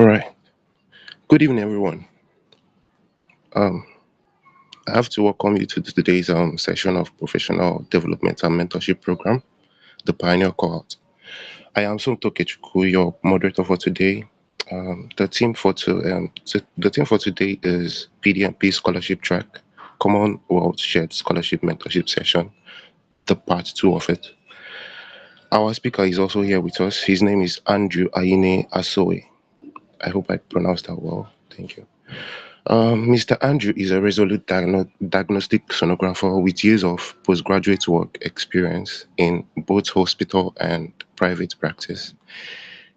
All right. Good evening, everyone. Um, I have to welcome you to today's session of professional development and mentorship program, the Pioneer Cohort. I am Somtokechukwu, your moderator for today. The theme for today is PDMP scholarship track, Commonwealth Shared Scholarship Mentorship Session, the part two of it. Our speaker is also here with us. His name is Andrew Aine Asoe. I hope I pronounced that well. Thank you. Mr. Andrew is a resolute diagnostic sonographer with years of postgraduate work experience in both hospital and private practice.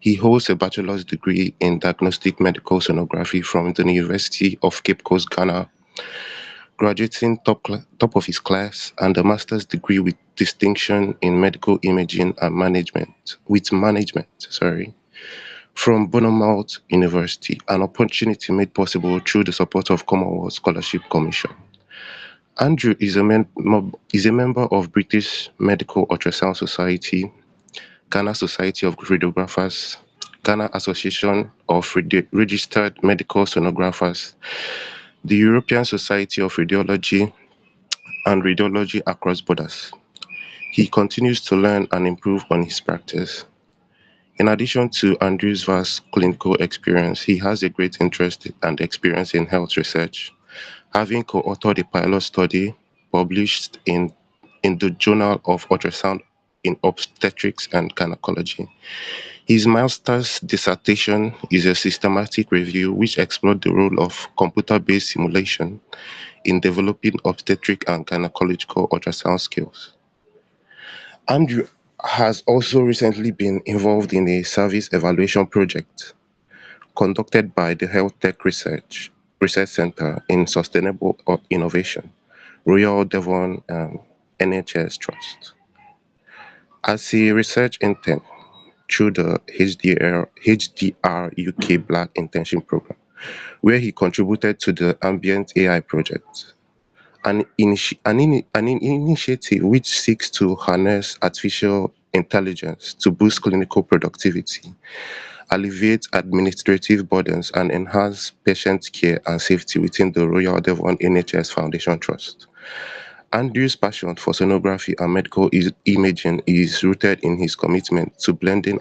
He holds a bachelor's degree in diagnostic medical sonography from the University of Cape Coast, Ghana, graduating top of his class, and a master's degree with distinction in medical imaging and management, from Bournemouth University, an opportunity made possible through the support of Commonwealth Scholarship Commission. Andrew is a member of British Medical Ultrasound Society, Ghana Society of Radiographers, Ghana Association of Registered Medical Sonographers, the European Society of Radiology, and Radiology Across Borders. He continues to learn and improve on his practice. In addition to Andrew's vast clinical experience, he has a great interest and experience in health research, having co-authored a pilot study published in the Journal of Ultrasound in Obstetrics and Gynecology. His master's dissertation is a systematic review which explored the role of computer-based simulation in developing obstetric and gynecological ultrasound skills. Andrew has also recently been involved in a service evaluation project conducted by the Health Tech Research Center in Sustainable Innovation, Royal Devon NHS Trust, as a research intern through the HDR UK Black Internship Program, where he contributed to the Ambient AI project, an initiative which seeks to harness artificial intelligence to boost clinical productivity, alleviate administrative burdens, and enhance patient care and safety within the Royal Devon NHS Foundation Trust. Andrew's passion for sonography and medical imaging is rooted in his commitment to blending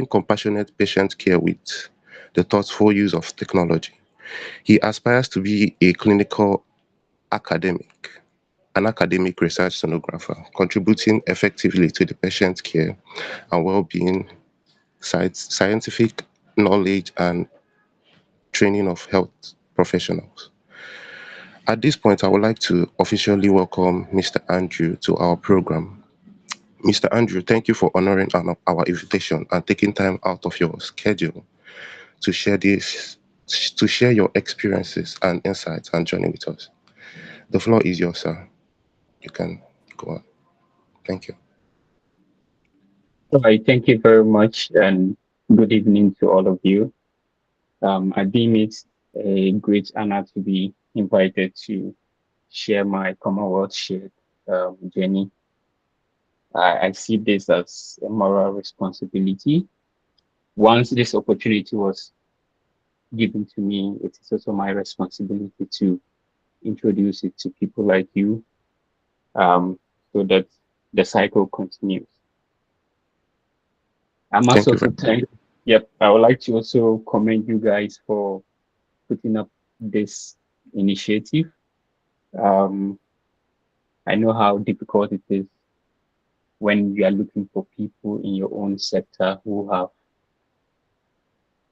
compassionate patient care with the thoughtful use of technology. He aspires to be a clinical academic, an academic research sonographer, contributing effectively to the patient care and well-being, scientific knowledge, and training of health professionals. At this point, I would like to officially welcome Mr. Andrew to our program. Mr. Andrew, thank you for honoring our invitation and taking time out of your schedule to share your experiences and insights and journey with us. The floor is yours, sir. You can go on. Thank you. All right, thank you very much, and good evening to all of you. I deem it a great honor to be invited to share my Commonwealth shared journey. I see this as a moral responsibility. Once this opportunity was given to me, it is also my responsibility to introduce it to people like you, so that the cycle continues. I must Thank you also very thank, yep, I would like to also commend you guys for putting up this initiative. Um, I know how difficult it is when you are looking for people in your own sector who have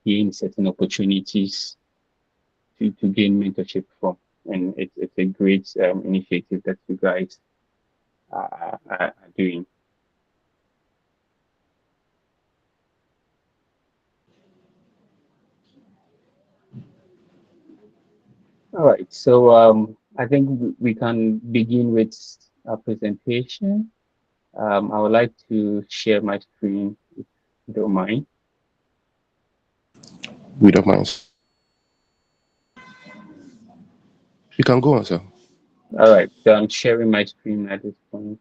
gained certain opportunities to gain mentorship from. And it's a great initiative that you guys are doing. All right, so I think we can begin with a presentation. I would like to share my screen if you don't mind. We don't mind, sir. You can go on, sir. All right, so I'm sharing my screen at this point.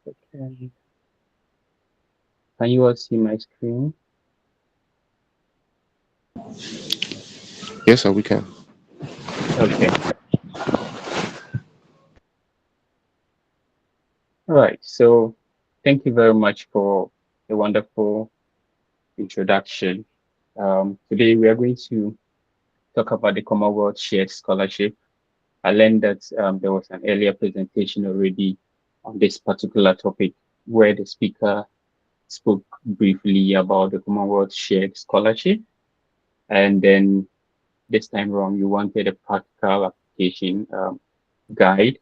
second. Can you all see my screen? Yes, sir, we can. Okay. All right. So thank you very much for a wonderful introduction. Today we are going to talk about the Commonwealth Shared Scholarship. I learned that there was an earlier presentation already on this particular topic where the speaker spoke briefly about the Commonwealth Shared Scholarship. And then this time around, you wanted a practical application guide.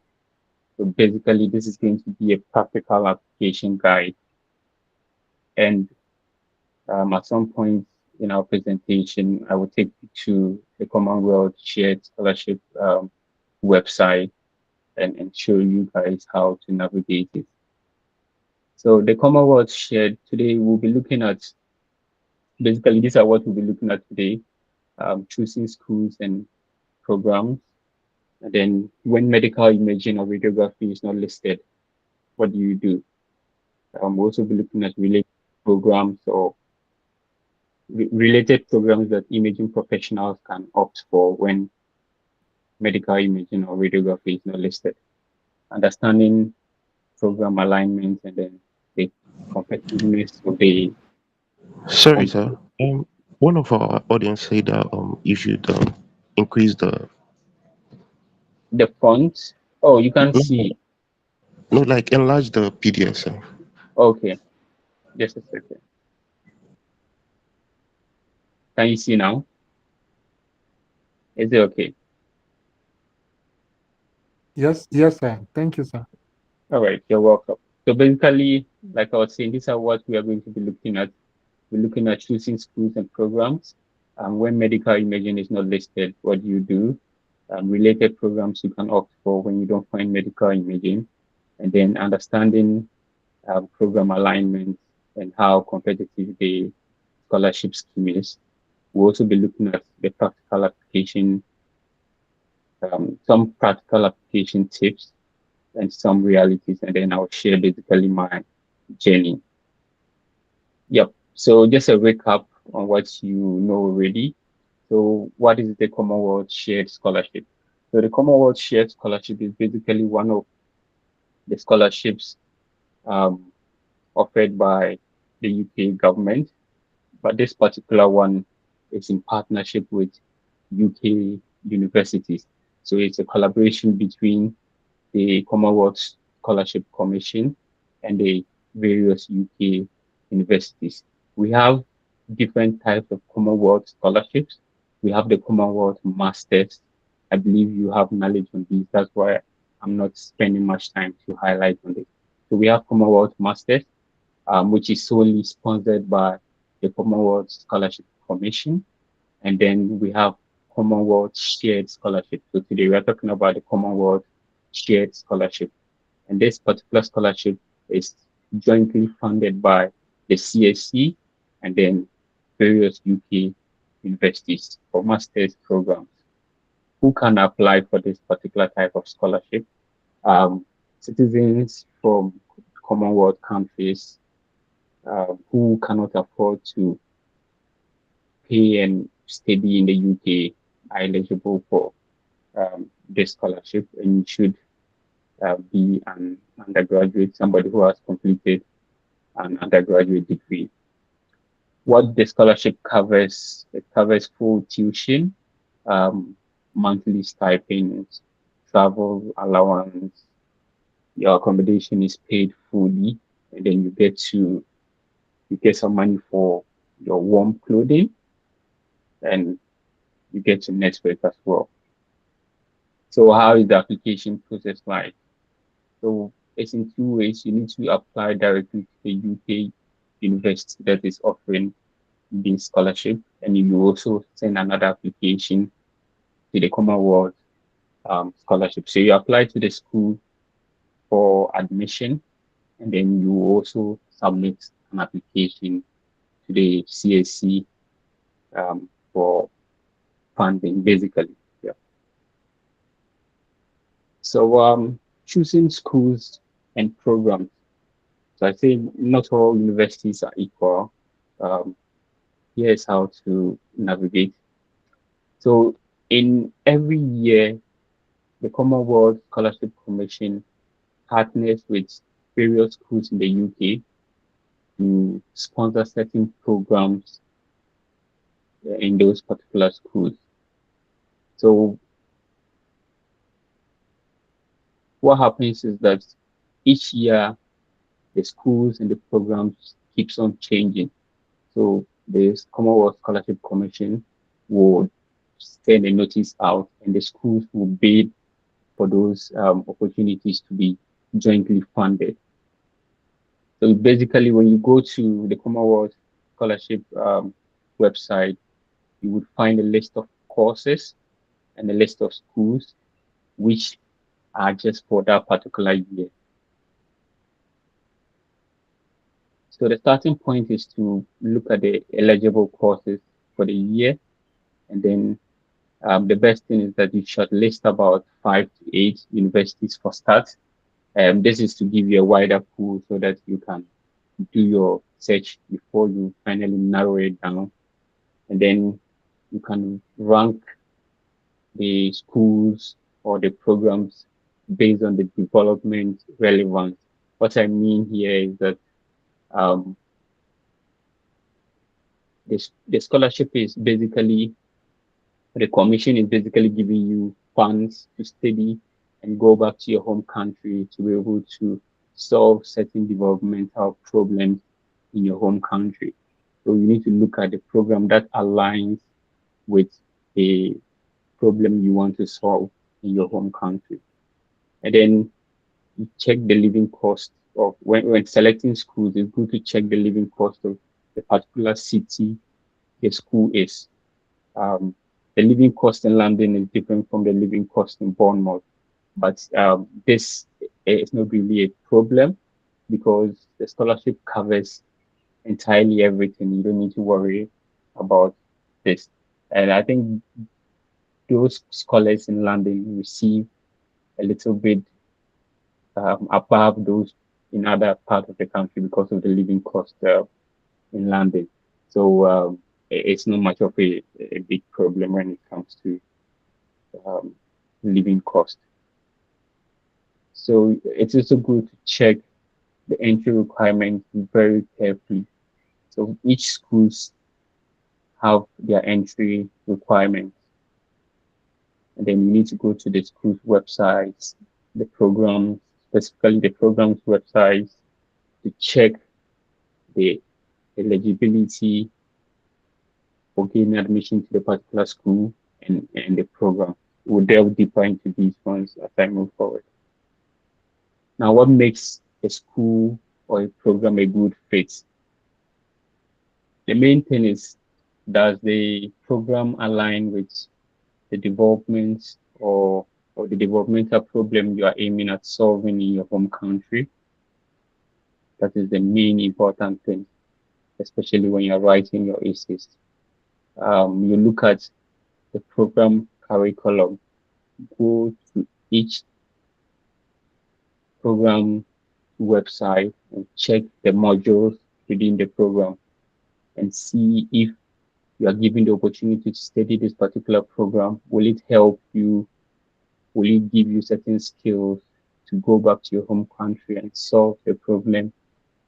So basically, this is going to be a practical application guide. And at some point in our presentation, I will take you to the Commonwealth Shared Scholarship website and show you guys how to navigate it. So the Commonwealth Shared, today we'll be looking at, basically these are what we'll be looking at today, choosing schools and programs. And then when medical imaging or radiography is not listed, what do you do? We'll also be looking at related programs or related programs that imaging professionals can opt for when medical imaging or radiography is not listed. Understanding program alignment and then the competitiveness of Sorry, um, sir. One of our audience said that you should increase the the fonts. Oh, you can no, see. no, like enlarge the PDF, sir. Okay, just a second. Can you see now? Is it okay? Yes, yes, sir. Thank you, sir. All right, you're welcome. So basically, like I was saying, these are what we are going to be looking at. We're looking at choosing schools and programs. When medical imaging is not listed, what do you do? Related programs you can opt for when you don't find medical imaging, and then understanding program alignment and how competitive the scholarship scheme is. We'll also be looking at the practical application, some practical application tips and some realities, and then I'll share basically my journey. Yep. So just a recap on what you know already. So what is the Commonwealth Shared Scholarship? So the Commonwealth Shared Scholarship is basically one of the scholarships um, offered by the UK government, but this particular one is in partnership with UK universities. So it's a collaboration between the Commonwealth Scholarship Commission and the various UK universities. We have different types of Commonwealth scholarships. We have the Commonwealth Masters. I believe you have knowledge on these. That's why I'm not spending much time to highlight on this. So we have Commonwealth Masters, which is solely sponsored by the Commonwealth Scholarship Commission. And then we have Commonwealth Shared Scholarship. So today we are talking about the Commonwealth Shared Scholarship. And this particular scholarship is jointly funded by the CSC and then various UK universities for master's programs. Who can apply for this particular type of scholarship? Citizens from Commonwealth countries who cannot afford to pay and study in the UK are eligible for this scholarship, and you should be an undergraduate, somebody who has completed an undergraduate degree. What the scholarship covers, it covers full tuition, um, monthly stipends, travel allowance, your accommodation is paid fully, and then you get some money for your warm clothing, and you get to network as well. So how is the application process like? So it's in two ways. You need to apply directly to the UK university that is offering the scholarship, and you also send another application to the Commonwealth scholarship. So you apply to the school for admission, and then you also submit an application to the CSC for funding, basically. Yeah. So choosing schools and programs. So I say not all universities are equal. Um, Here's how to navigate. So in every year, the Commonwealth Scholarship Commission partners with various schools in the UK to sponsor certain programs in those particular schools. So what happens is that each year the schools and the programs keeps on changing. So the Commonwealth Scholarship Commission will send a notice out, and the schools will bid for those opportunities to be jointly funded. So basically, when you go to the Commonwealth Scholarship website, you would find a list of courses and a list of schools which are just for that particular year. So the starting point is to look at the eligible courses for the year, and then the best thing is that you should list about 5 to 8 universities for start. This is to give you a wider pool so that you can do your search before you finally narrow it down, and then you can rank the schools or the programs based on the development relevance. What I mean here is that um, the scholarship is basically, the commission is basically giving you funds to study and go back to your home country to be able to solve certain developmental problems in your home country. So you need to look at the program that aligns with the problem you want to solve in your home country. And then you check the living cost of, when selecting schools, it's good to check the living cost of the particular city the school is. Um, the living cost in London is different from the living cost in Bournemouth, but this is not really a problem because the scholarship covers entirely everything. You don't need to worry about this. And I think those scholars in London receive a little bit above those in other parts of the country because of the living cost in London. So it's not much of a big problem when it comes to um, living cost. So it's also good to check the entry requirements very carefully. So each schools have their entry requirements, and then you need to go to the school's websites, the programs, specifically the programs websites, to check the eligibility for gaining admission to the particular school and the program. We'll delve deeper into these ones as I move forward. Now, what makes a school or a program a good fit? The main thing is, does the program align with the development or the developmental problem you are aiming at solving in your home country? That is the main important thing, especially when you're writing your essays. You look at the program curriculum, go to each program website and check the modules within the program and see if you are given the opportunity to study this particular program. Will it help you? Will it give you certain skills to go back to your home country and solve the problem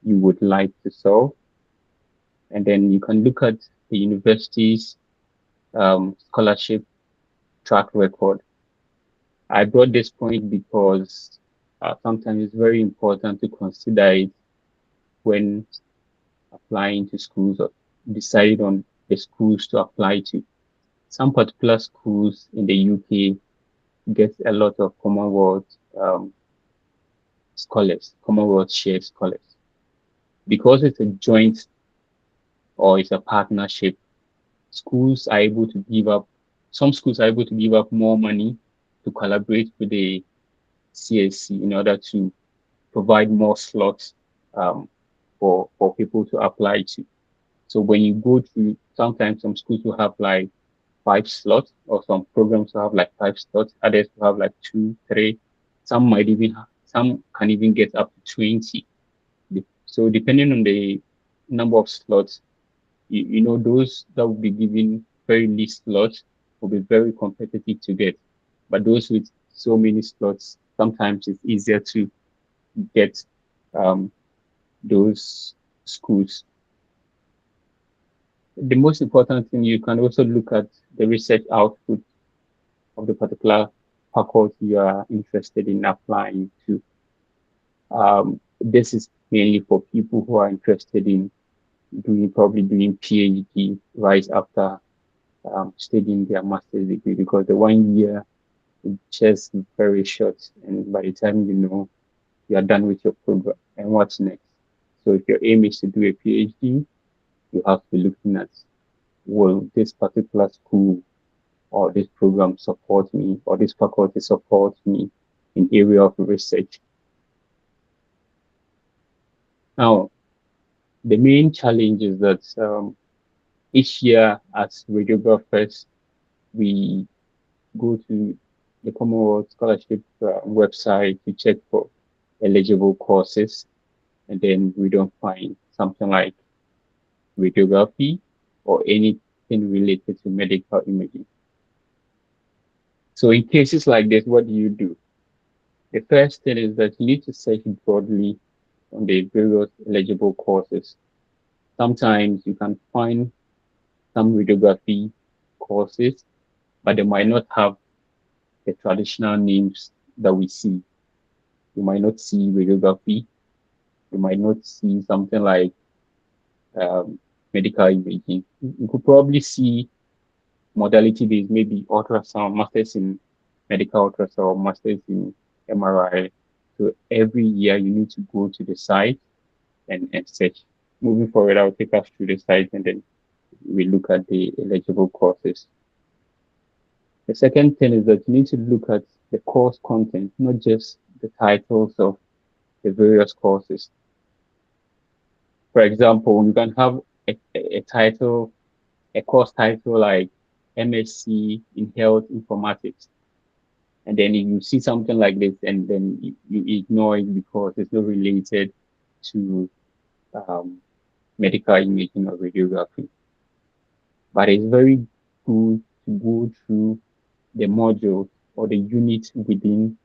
you would like to solve? And then you can look at the university's scholarship track record. I brought this point because sometimes it's very important to consider it when applying to schools or decide on the schools to apply to. Some particular schools in the UK get a lot of Commonwealth scholars, Commonwealth shared scholars. Because it's a joint or it's a partnership, schools are able to give up, some schools are able to give up more money to collaborate with the CSC in order to provide more slots for people to apply to. So when you go to, sometimes some schools will have like 5 slots, or some programs will have like 5 slots, others will have like 2, 3. Some can even get up to 20. So depending on the number of slots, those that will be given very least slots will be very competitive to get. But those with so many slots, sometimes it's easier to get um, those schools. The most important thing, you can also look at the research output of the particular faculty you are interested in applying to. This is mainly for people who are interested in probably doing PhD right after studying their master's degree, because the 1 year is just very short, and by the time you are done with your program, and what's next? So if your aim is to do a PhD, you have to be looking at, will this particular school or this program support me, or this faculty support me in area of research? Now, the main challenge is that each year as radiographers, we go to the Commonwealth Scholarship website to check for eligible courses, and then we don't find something like radiography or anything related to medical imaging. So in cases like this, what do you do? The first thing is that you need to search broadly on the various eligible courses. Sometimes you can find some radiography courses, but they might not have the traditional names that we see. You might not see radiography. You might not see something like um, medical imaging. You could probably see modality based, maybe ultrasound, masters in medical ultrasound, masters in MRI. So every year you need to go to the site and search. Moving forward, I'll take us through the site and then we look at the eligible courses. The second thing is that you need to look at the course content, not just the titles of the various courses. For example, you can have a title, a course title like MSc in Health Informatics, and then you see something like this, and then you ignore it because it's not related to um, medical imaging or radiography. But it's very good to go through the module or the unit within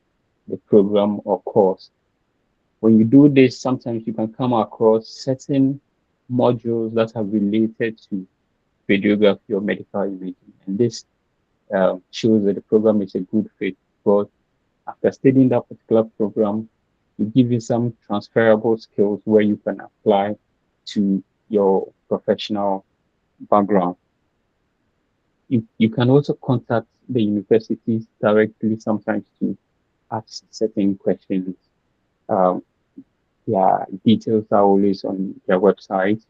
the program or course. When you do this, sometimes you can come across certain modules that are related to radiography or medical imaging. And this shows that the program is a good fit. But after studying that particular program, it gives you some transferable skills where you can apply to your professional background. You can also contact the universities directly sometimes to ask certain questions. Um, yeah, details are always on their website.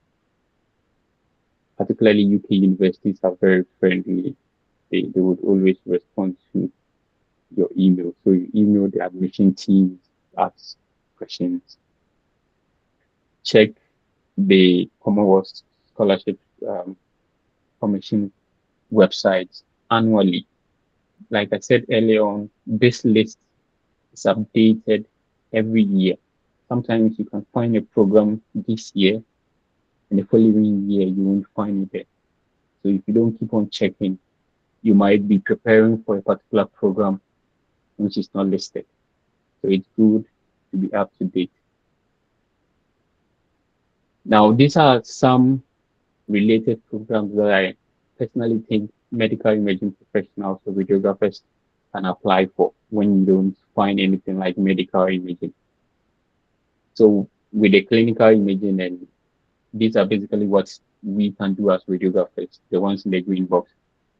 Particularly UK universities are very friendly. They would always respond to your email. So you email the admission team, ask questions, check the Commonwealth Scholarship Commission website annually. Like I said earlier on, this list is updated every year. Sometimes you can find a program this year, and the following year you won't find it there. So if you don't keep on checking, you might be preparing for a particular program which is not listed. So it's good to be up to date. Now, these are some related programs that I personally think medical imaging professionals or radiographers can apply for when you don't find anything like medical imaging. So with the clinical imaging, and these are basically what we can do as radiographers, the ones in the green box.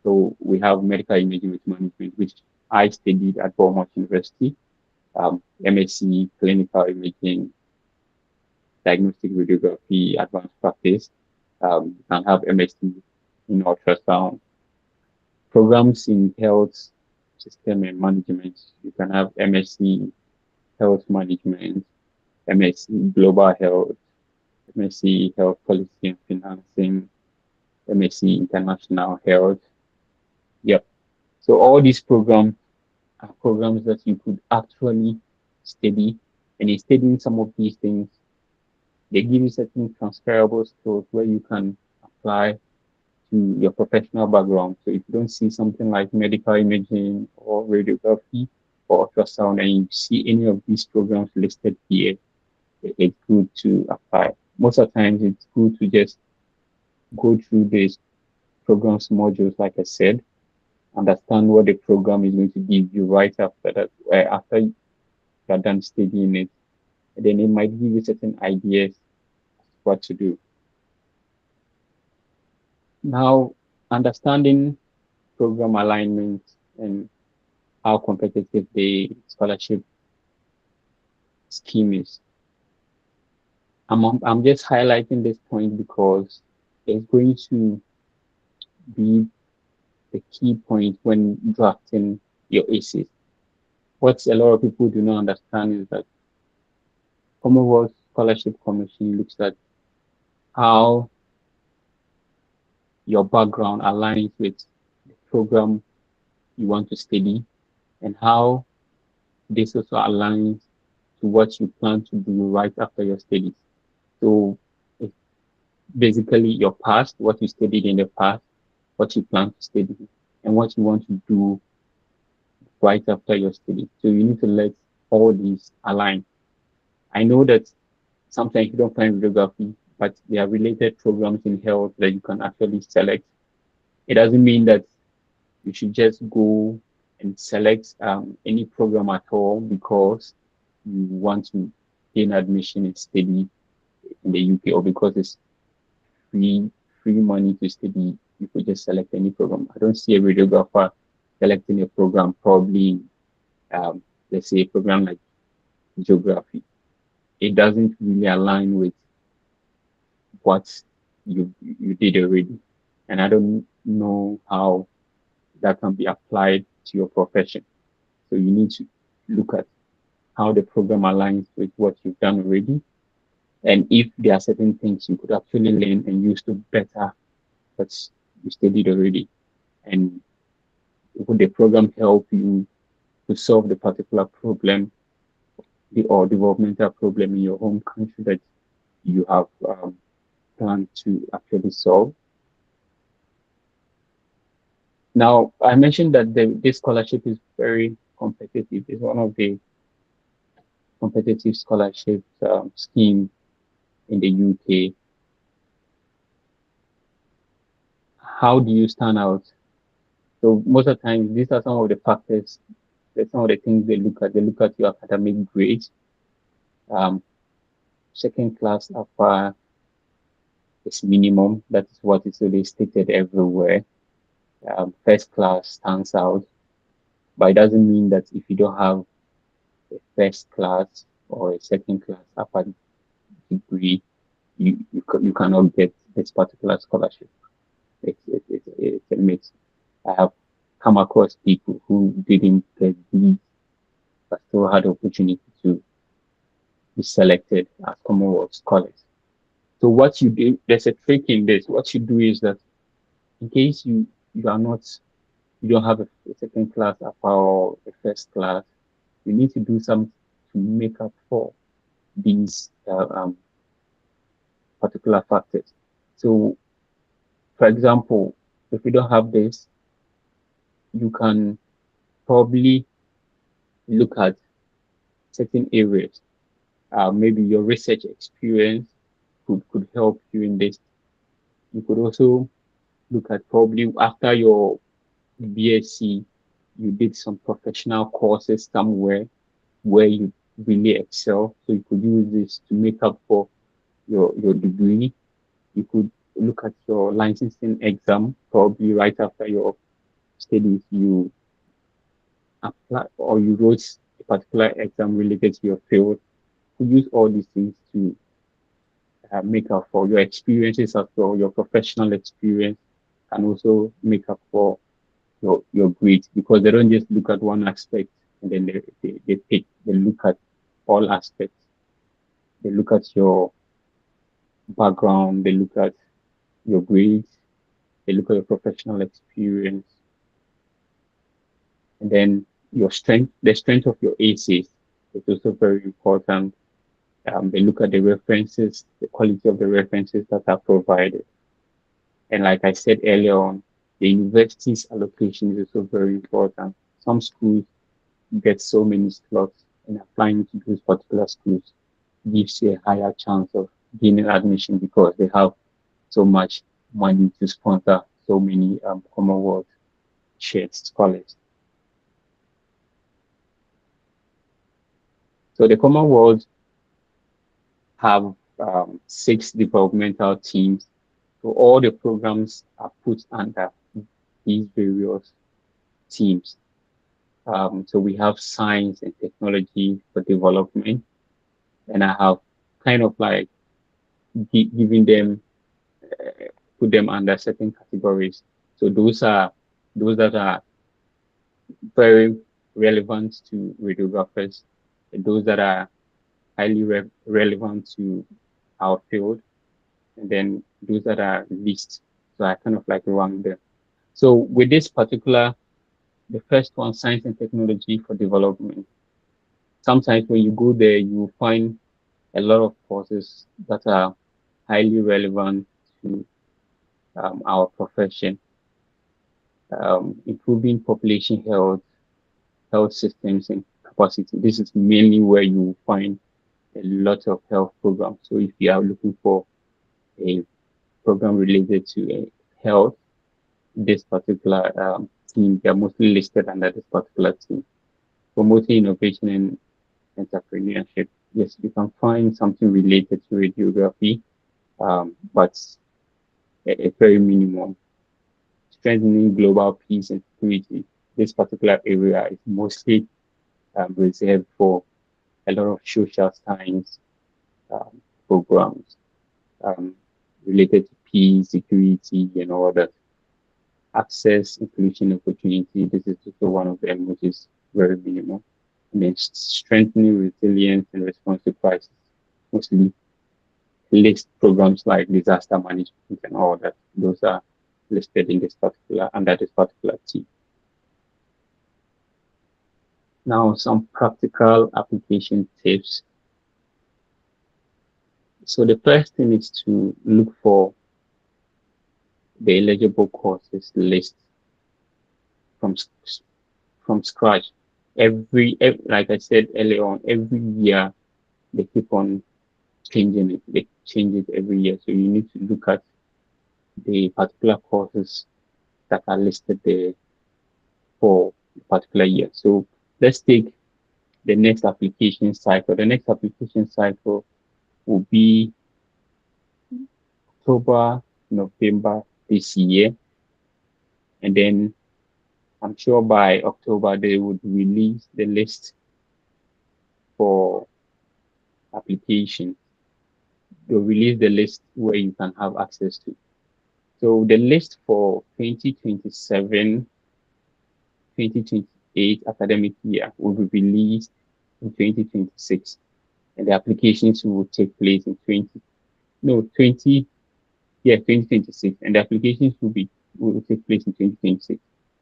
So we have medical imaging with management, which I studied at Bournemouth University, MSc clinical imaging, diagnostic radiography, advanced practice. You can have MSc in ultrasound, programs in health system and management. You can have MSc health management, MSc global health, MSc health policy and financing, MSc international health. Yep. So all these programs are programs that you could actually study. And in studying some of these things, they give you certain transferable skills where you can apply to your professional background. So if you don't see something like medical imaging or radiography or ultrasound and you see any of these programs listed here, it's good to apply. Most of the times it's good to just go through these programs modules, like I said, understand what the program is going to give you right after that, after you're done studying it. And then it might give you certain ideas what to do. Now, understanding program alignment and how competitive the scholarship scheme is. I'm just highlighting this point because it's going to be the key point when drafting your ACs. What a lot of people do not understand is that Commonwealth Scholarship Commission looks at how your background aligns with the program you want to study and how this also aligns to what you plan to do right after your studies. So it's basically your past, what you studied in the past, what you plan to study, and what you want to do right after your study. So you need to let all these align. I know that sometimes you don't find radiography, but there are related programs in health that you can actually select. It doesn't mean that you should just go and select any program at all because you want to gain admission and study in the UK or because it's free money to study. You could just select any program. I don't see a radiographer selecting a program, probably let's say a program like geography. It doesn't really align with what you did already. And I don't know how that can be applied to your profession. So you need to look at how the program aligns with what you've done already. And if there are certain things you could actually learn and use to better what you studied already. And would the program help you to solve the particular problem or developmental problem in your home country that you have planned to actually solve? Now, I mentioned that this scholarship is very competitive. It's one of the competitive scholarship scheme in the UK. How do you stand out? So most of the time, these are some of the factors, some of the things they look at. They look at your academic grades. Second class upper is minimum. That is what is really stated everywhere. First class stands out, but it doesn't mean that if you don't have a first class or a second class upper degree, you cannot get this particular scholarship. It's a mix. I have come across people who didn't get these, but still had the opportunity to be selected as Commonwealth scholars. So what you do, there's a trick in this. What you do is that in case you are not, you don't have a second class upper or a first class, you need to do something to make up for these particular factors. So, for example, if you don't have this, you can probably look at certain areas. Maybe your research experience could help you in this. You could also look at probably after your BSc, you did some professional courses somewhere where you really excel. So you could use this to make up for your degree. You could look at your licensing exam, probably right after your studies, you apply or you wrote a particular exam related to your field. You use all these things to make up for your experiences as well, your professional experience, and also make up for your grades because they don't just look at one aspect and then they look at all aspects. They look at your background, they look at your grades, they look at your professional experience, and then your strength, the strength of your ACs is also very important. They look at the references, the quality of the references that are provided. And like I said earlier on, the university's allocation is also very important. Some schools get so many slots, and applying to those particular schools gives you a higher chance of gaining admission because they have so much money to sponsor so many Commonwealth shared scholars. So the Commonwealth have 6 developmental teams. So all the programs are put under these various teams. So we have science and technology for development, and I have kind of like giving them, put them under certain categories. So those that are very relevant to radiographers, and those that are highly relevant to our field, and then those that are least. So I kind of like rank them. So with this particular, the first one, science and technology for development. Sometimes when you go there, you will find a lot of courses that are highly relevant to our profession, improving population health, health systems and capacity. This is mainly where you will find a lot of health programs. So if you are looking for a program related to health, this particular team, they are mostly listed under this particular team. Promoting innovation and entrepreneurship. Yes, you can find something related to radiography, but a very minimum. Strengthening global peace and security. This particular area is mostly reserved for a lot of social science programs um, related to peace, security, and all that. Access, inclusion, opportunity. This is also one of them, which is very minimal. And then strengthening resilience and response to crisis. Mostly list programs like disaster management and all that. Those are listed in this particular under this particular team. Now, some practical application tips. So the first thing is to look for the eligible courses list from scratch. Like I said earlier on, every year they keep on changing it. They change it every year. So you need to look at the particular courses that are listed there for a particular year. So let's take the next application cycle. The next application cycle will be October, November this year. And then I'm sure by October they would release the list for application. They'll release the list where you can have access to. So the list for 2027, 2028 academic year will be released in 2026. And the applications will take place in 2026. And the applications will take place in 2026.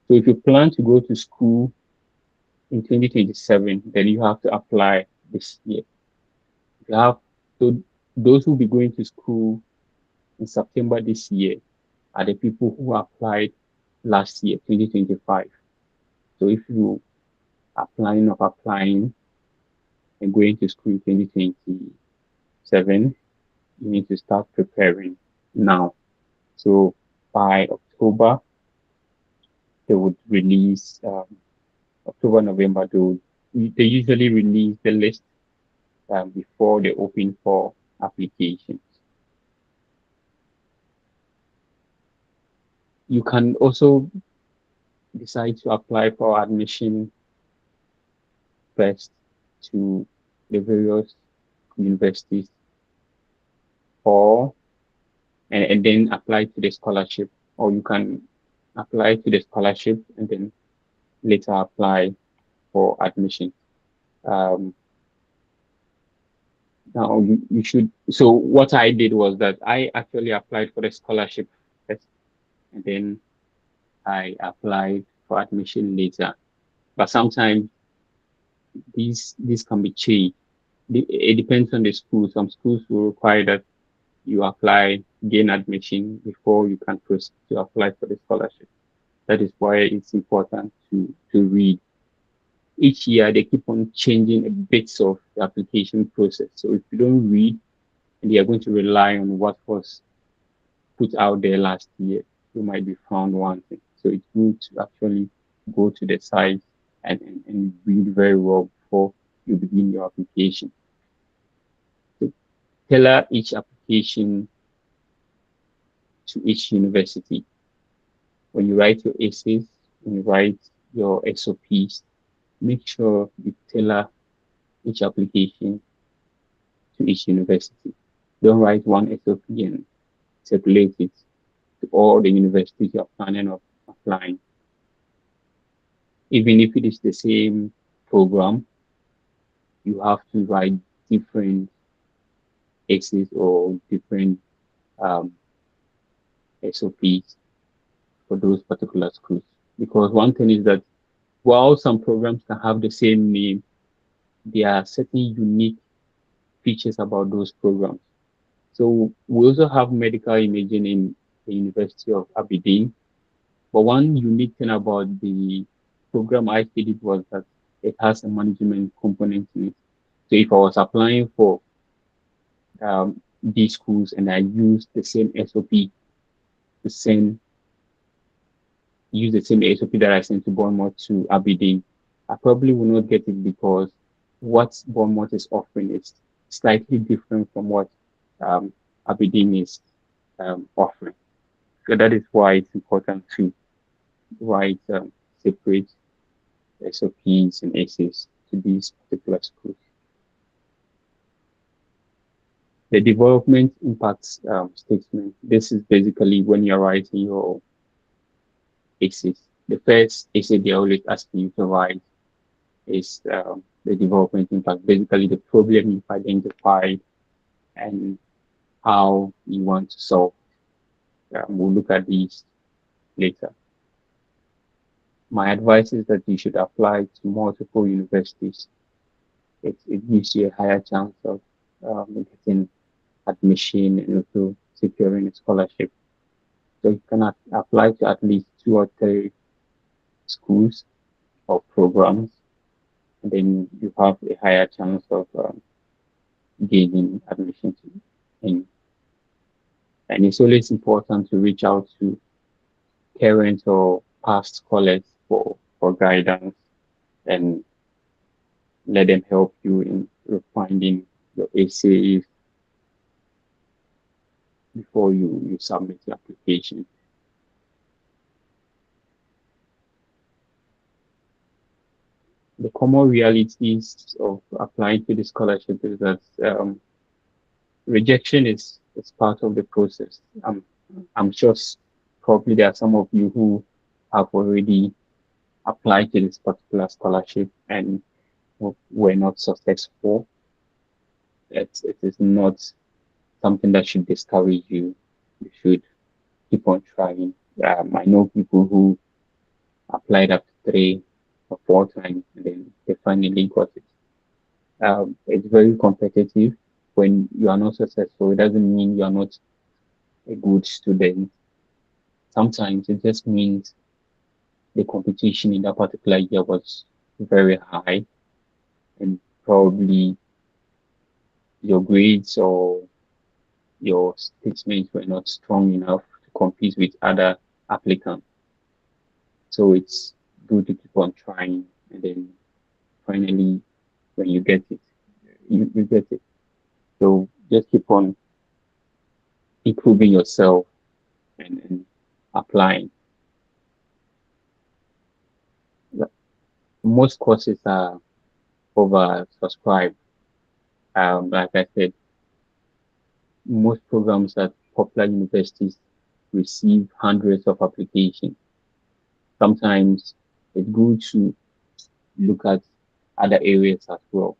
So if you plan to go to school in 2027, then you have to apply this year. You have so those who will be going to school in September this year are the people who applied last year, 2025. So if you are planning of applying and going to school in 2027, you need to start preparing now. So by October, they would release October, November. They usually release the list before they open for applications. You can also decide to apply for admission first to the various universities, or and then apply to the scholarship, or you can apply to the scholarship and then later apply for admission. Um, Now you should. So what I did was that I actually applied for the scholarship first, and then I applied for admission later. But sometimes these can be changed. It depends on the school. Some schools will require that you apply, gain admission before you can proceed to apply for the scholarship. That is why it's important to read. Each year they keep on changing a bits of the application process. So if you don't read and you are going to rely on what was put out there last year, you might be found wanting. So it's good to actually go to the site and read very well before you begin your application. So tailor each application to each university. When you write your essays, when you write your SOPs, make sure you tailor each application to each university. Don't write one SOP and circulate it to all the universities you're planning of applying. Even if it is the same program, you have to write different essays or different um, SOPs for those particular schools. Because one thing is that while some programs can have the same name, there are certain unique features about those programs. So we also have medical imaging in the University of Aberdeen. But one unique thing about the program I studied was that it has a management component in it. So if I was applying for these schools and I use the same SOP to send, use the same SOP that I sent to Bournemouth to Aberdeen, I probably will not get it because what Bournemouth is offering is slightly different from what um, Aberdeen is offering. So that is why it's important to write separate SOPs and essays to these particular schools. The development impact statement. This is basically when you're writing your essays. The first essay they always ask you to write is the development impact, basically the problem you've identified and how you want to solve. We'll look at these later. My advice is that you should apply to multiple universities. It gives you a higher chance of getting admission and also securing a scholarship. So you can apply to at least 2 or 3 schools or programs, and then you have a higher chance of gaining admission to in. And it's always important to reach out to current or past scholars for guidance and let them help you in refining your essays before you submit your application. The common realities of applying to the scholarship is that rejection is part of the process. I'm sure probably there are some of you who have already applied to this particular scholarship and were not successful. It is not something that should discourage you. You should keep on trying. I know people who applied up to 3 or 4 times and then they finally got it. It's very competitive. When you are not successful, it doesn't mean you are not a good student. Sometimes it just means the competition in that particular year was very high and probably your grades or your statements were not strong enough to compete with other applicants. So it's good to keep on trying and then finally when you get it, you get it. So just keep on improving yourself and applying. Most courses are oversubscribed. Like I said, most programs at popular universities receive hundreds of applications. Sometimes it's good to look at other areas as well.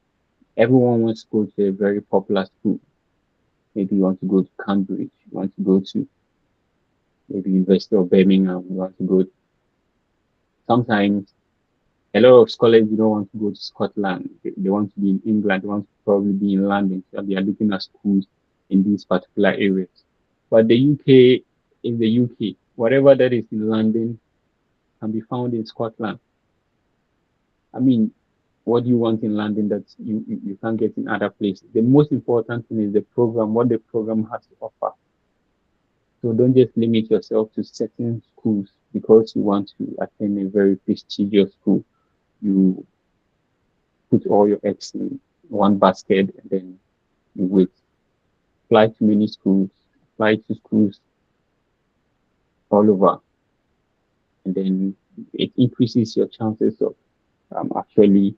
Everyone wants to go to a very popular school. Maybe you want to go to Cambridge, you want to go to maybe University of Birmingham, you want to go. Sometimes A lot of scholars don't want to go to Scotland. They want to be in England. They want to probably be in London. So they are looking at schools in these particular areas. But the UK is the UK. Whatever that is in London can be found in Scotland. I mean, what do you want in London that you can't get in other places? The most important thing is the program, what the program has to offer. So don't just limit yourself to certain schools because you want to attend a very prestigious school. You put all your eggs in one basket and then you wait. Apply to many schools, apply to schools all over, and then it increases your chances of actually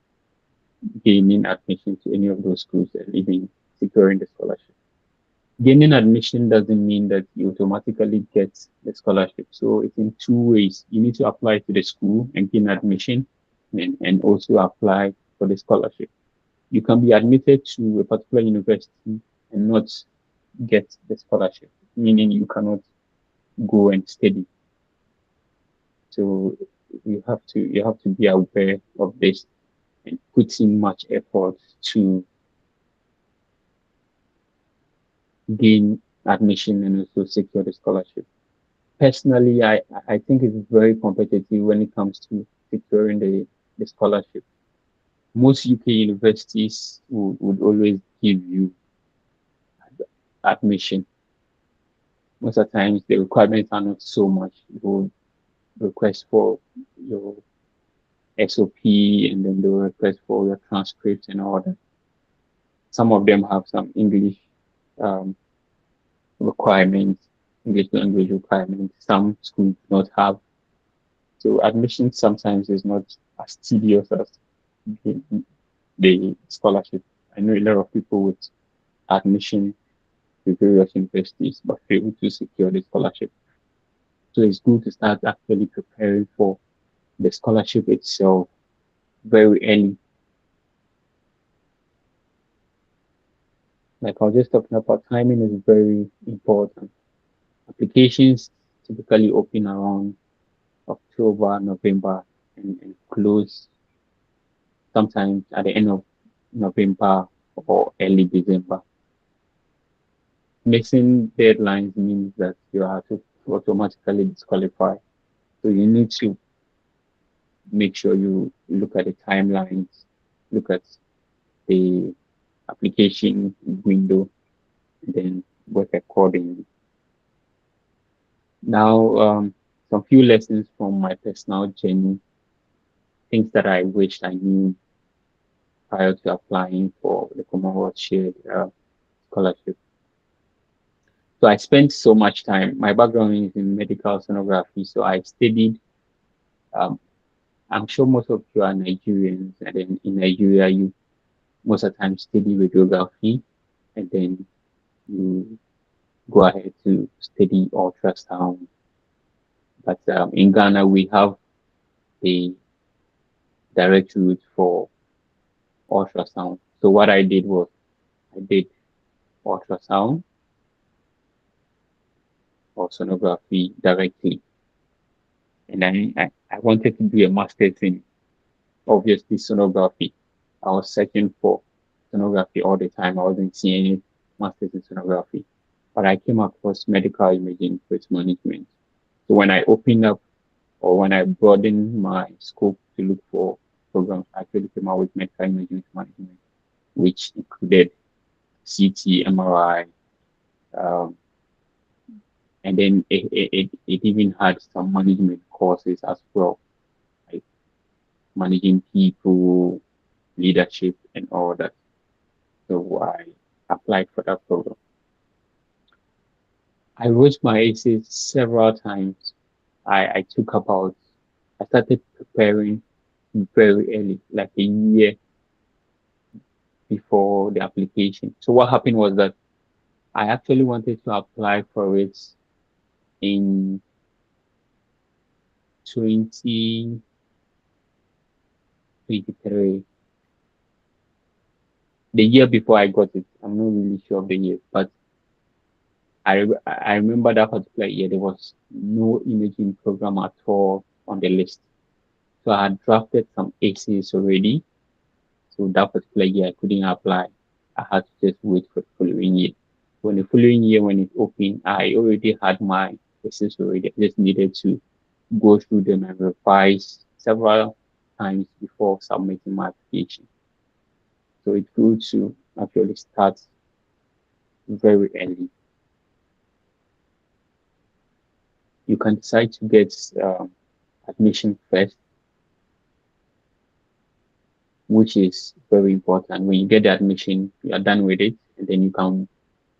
gaining admission to any of those schools and even securing the scholarship. Gaining admission doesn't mean that you automatically get the scholarship. So it's in two ways. You need to apply to the school and gain admission and also apply for the scholarship. You can be admitted to a particular university and not get the scholarship, meaning you cannot go and study. So you have to be aware of this and put in much effort to gain admission and also secure the scholarship. Personally, I think it's very competitive when it comes to securing the scholarship. Most UK universities would always give you admission. Most of the times, the requirements are not so much. They will request for your SOP and then they will request for your transcripts and all that. Some of them have some English um, requirements, English language requirements. Some schools do not have. So admission sometimes is not as tedious as the, the scholarship. I know a lot of people with admission to various universities but fail to secure the scholarship. So it's good to start actually preparing for the scholarship itself very early. Like I was just talking about, timing is very important. Applications typically open around October, November, and close sometimes at the end of November or early December. Missing deadlines means that you are to automatically disqualify. So you need to make sure you look at the timelines, look at the application window, and then work accordingly. Now, some few lessons from my personal journey, things that I wished I knew prior to applying for the Commonwealth shared scholarship. So I spent so much time. My background is in medical sonography, so I studied. Um, I'm sure most of you are Nigerians, and then in Nigeria, you most of the time study radiography, and then you go ahead to study ultrasound. But in Ghana, we have a direct route for ultrasound. So what I did was I did ultrasound or sonography directly. And I wanted to do a master's in obviously sonography. I was searching for sonography all the time. I wasn't seeing any master's in sonography. But I came across medical imaging risk management. So when I opened up or when I broadened my scope to look for programs, I actually came out with medical imaging risk management, which included CT, MRI, um, and then it even had some management courses as well, like managing people, leadership, and all that. So I applied for that program. I wrote my essays several times. I took about, I started preparing very early, like a year before the application. So what happened was that I actually wanted to apply for it in 2023. The year before I got it. I'm not really sure of the year, but I remember that particular year there was no imaging program at all on the list. So I had drafted some essays already. So that particular year I couldn't apply. I had to just wait for the following year. When the following year when it opened, I already had my essays already. I just needed to go through them and revise several times before submitting my application. So it's good to actually start very early. You can decide to get admission first, which is very important. When you get the admission, you are done with it, and then you can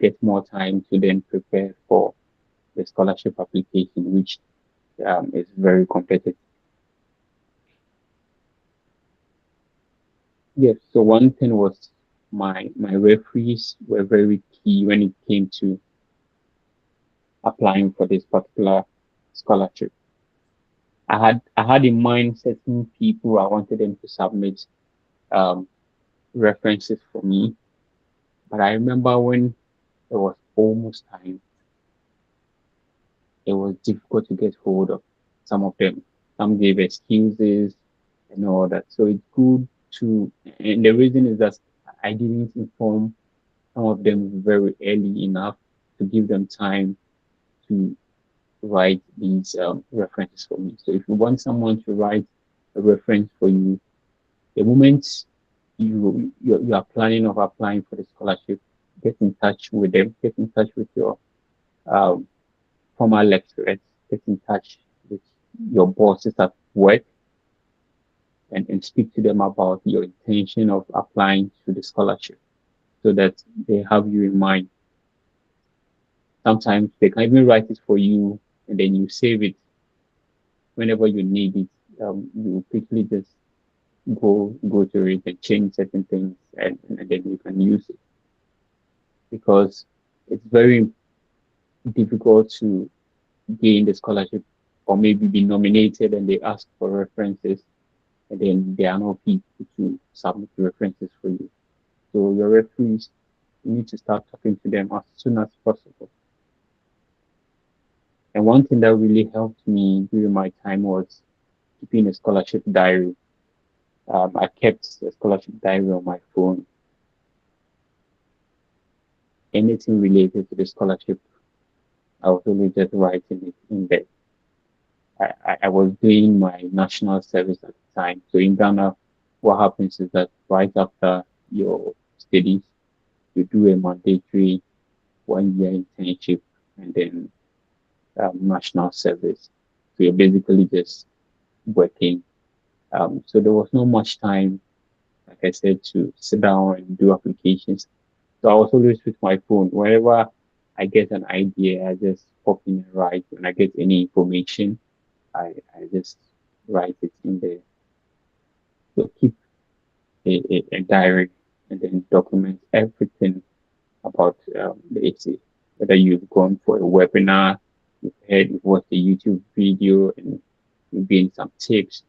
get more time to then prepare for the scholarship application, which is very competitive. Yes. So one thing was my referees were very key when it came to applying for this particular scholarship. I had in mind certain people I wanted them to submit um, references for me, but I remember when it was almost time, it was difficult to get hold of some of them. Some gave excuses and all that. So it's good to, and the reason is that I didn't inform some of them very early enough to give them time to write these references for me. So if you want someone to write a reference for you, the moment you are planning of applying for the scholarship, get in touch with them, get in touch with your um, former lecturers, get in touch with your bosses at work, and speak to them about your intention of applying to the scholarship so that they have you in mind. Sometimes they can even write it for you and then you save it whenever you need it. You quickly just go to it and change certain things, and then you can use it, because it's very difficult to gain the scholarship or maybe be nominated and they ask for references and then there are no people to submit references for you. So your referees, you need to start talking to them as soon as possible. And one thing that really helped me during my time was keeping a scholarship diary. I kept a scholarship diary on my phone. Anything related to the scholarship, I was always just writing it in there. I was doing my national service at the time. So in Ghana, what happens is that right after your studies, you do a mandatory 1 year internship and then national service. So you're basically just working. So there was not much time, like I said, to sit down and do applications. So I was always with my phone. Whenever I get an idea, I just pop in and write. When I get any information, I just write it in there. So keep a diary and then document everything about the essay. Whether you've gone for a webinar, you've watched a YouTube video, and you've gained some tips.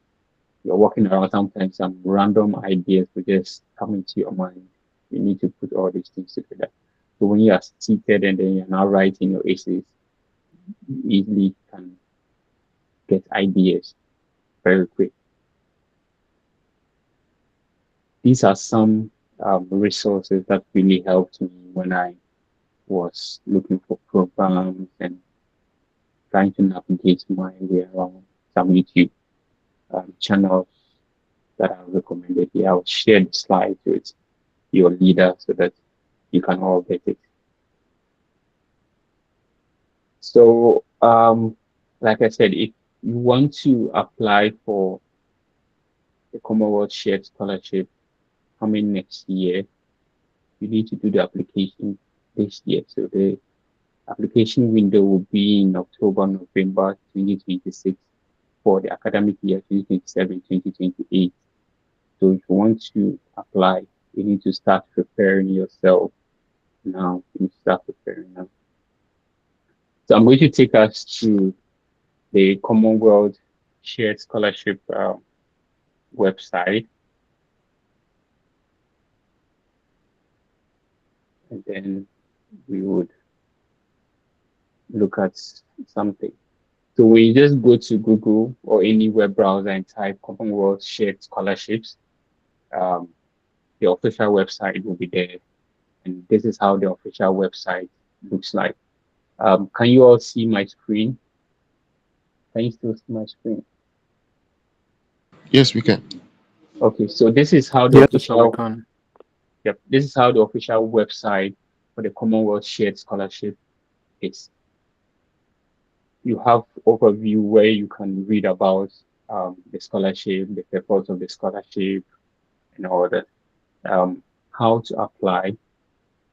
You're walking around, sometimes some random ideas will just come into your mind. You need to put all these things together. So when you are seated and then you're now writing your essays, you easily can get ideas very quick. These are some resources that really helped me when I was looking for programs and trying to navigate my way around some YouTube channels that I recommended here. I'll share the slides with your leader so that you can all get it. So, like I said, if you want to apply for the Commonwealth Shared Scholarship coming next year, you need to do the application this year. So the application window will be in October, November 2026 for the academic year 2027-2028. So if you want to apply, you need to start preparing yourself now. You need to start preparing now. So I'm going to take us to the Commonwealth Shared Scholarship website, and then we would look at something. So we just go to Google or any web browser and type Commonwealth Shared Scholarships. Um, the official website will be there, and this is how the official website looks like. Can you all see my screen? Can you still see my screen? Yes, we can. Okay, so this is how the Yes, sir, we official, can. yep, this is how the official website for the Commonwealth Shared Scholarship is. You have overview where you can read about the scholarship, the purpose of the scholarship, and all that. Um, how to apply.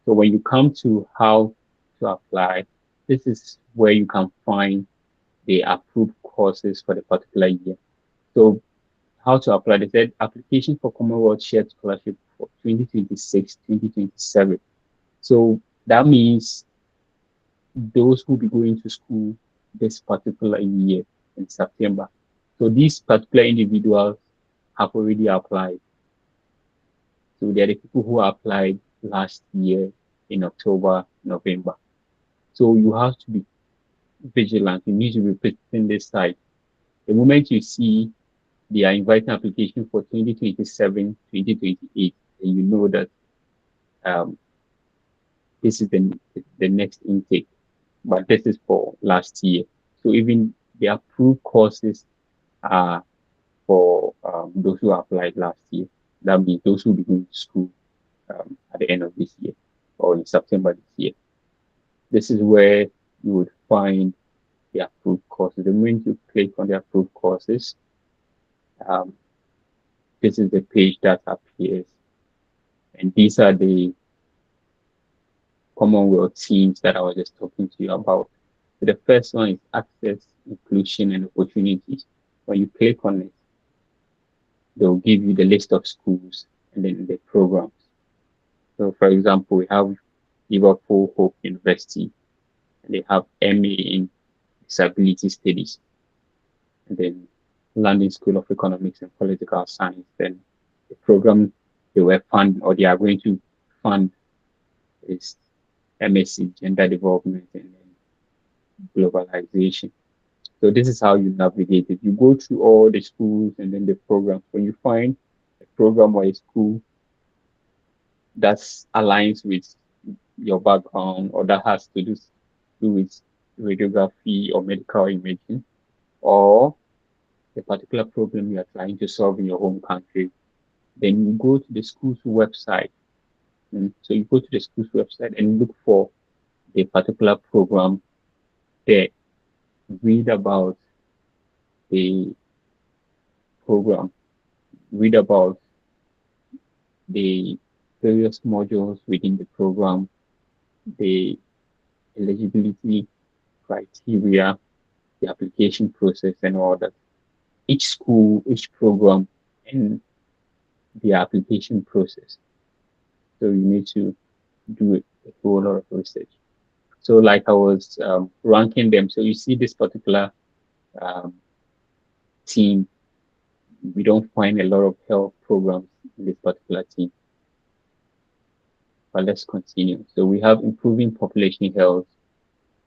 So when you come to how to apply, this is where you can find the approved courses for the particular year. So how to apply? They said application for Commonwealth Shared Scholarship for 2026, 2027. So that means those who be going to school this particular year in September. So these particular individuals have already applied. So they're the people who applied last year in October, November. So you have to be vigilant. You need to be visiting this site. The moment you see they are inviting application for 2027, 2028, and you know that um, this is the next intake, but this is for last year. So even the approved courses are for those who applied last year. That means those who will be going to school at the end of this year or in September this year. This is where you would find the approved courses. The moment you click on the approved courses, um, this is the page that appears. And these are the Commonwealth teams that I was just talking to you about. So the first one is access, inclusion, and opportunities. When you click on it, they'll give you the list of schools and then the programs. So, for example, we have Liverpool Hope University, and they have MA in Disability Studies, and then London School of Economics and Political Science. Then the program they were funding or they are going to fund is MSc Gender Development and Globalization. So this is how you navigate it. You go through all the schools and then the programs. When you find a program or a school that aligns with your background or that has to do with radiography or medical imaging or the particular problem you are trying to solve in your home country, then you go to the school's website. And so you go to the school's website and look for a particular program there, read about the program, read about the various modules within the program, the eligibility criteria, the application process, and all that. Each school, each program, and the application process. So you need to do a whole lot of research. So, like I was ranking them, so you see this particular um, team, we don't find a lot of health programs in this particular team. But let's continue. So we have improving population health,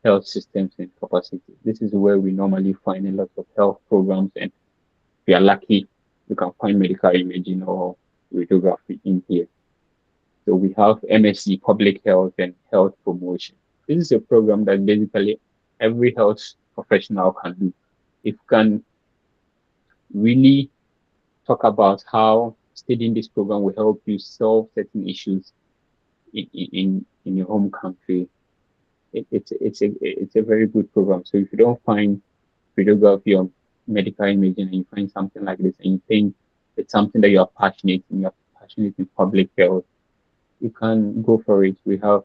health systems and capacity. This is where we normally find a lot of health programs, and if we are lucky, we can find medical imaging or radiography in here. So we have MSc Public Health and Health Promotion. This is a program that basically every health professional can do. If you can really talk about how studying this program will help you solve certain issues in your home country, it's a very good program. So if you don't find radiography or medical imaging and you find something like this and you think it's something that you're passionate in public health, you can go for it. We have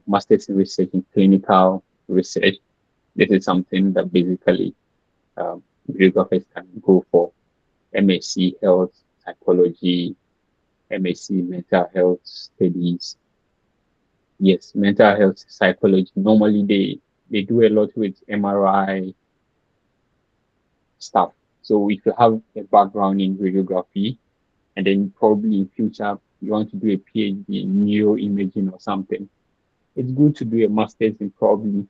masters in research in clinical research. This is something that basically radiographers can go for. MSc Health Psychology, MSc Mental Health Studies. Yes, mental health psychology. Normally they do a lot with MRI stuff. So if you have a background in radiography and then probably in future you want to do a PhD in neuroimaging or something, it's good to do a master's in probably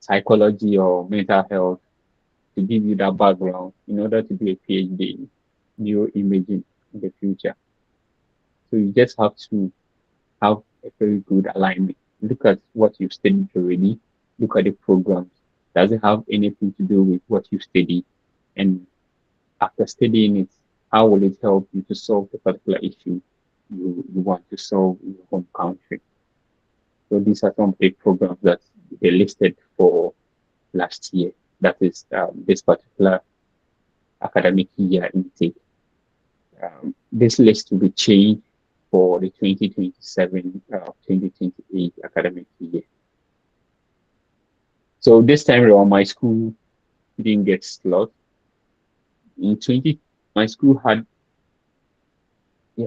psychology or mental health to give you that background in order to do a PhD in neuroimaging in the future. So you just have to have a very good alignment. Look at what you've studied already. Look at the programs. Does it have anything to do with what you studied? And after studying it, how will it help you to solve the particular issue you want to solve in your home country? So these are some of the programs that they listed for last year. That is this particular academic year intake. This list will be changed for the 2027-2028 academic year. So this time around, my school didn't get slot. My school had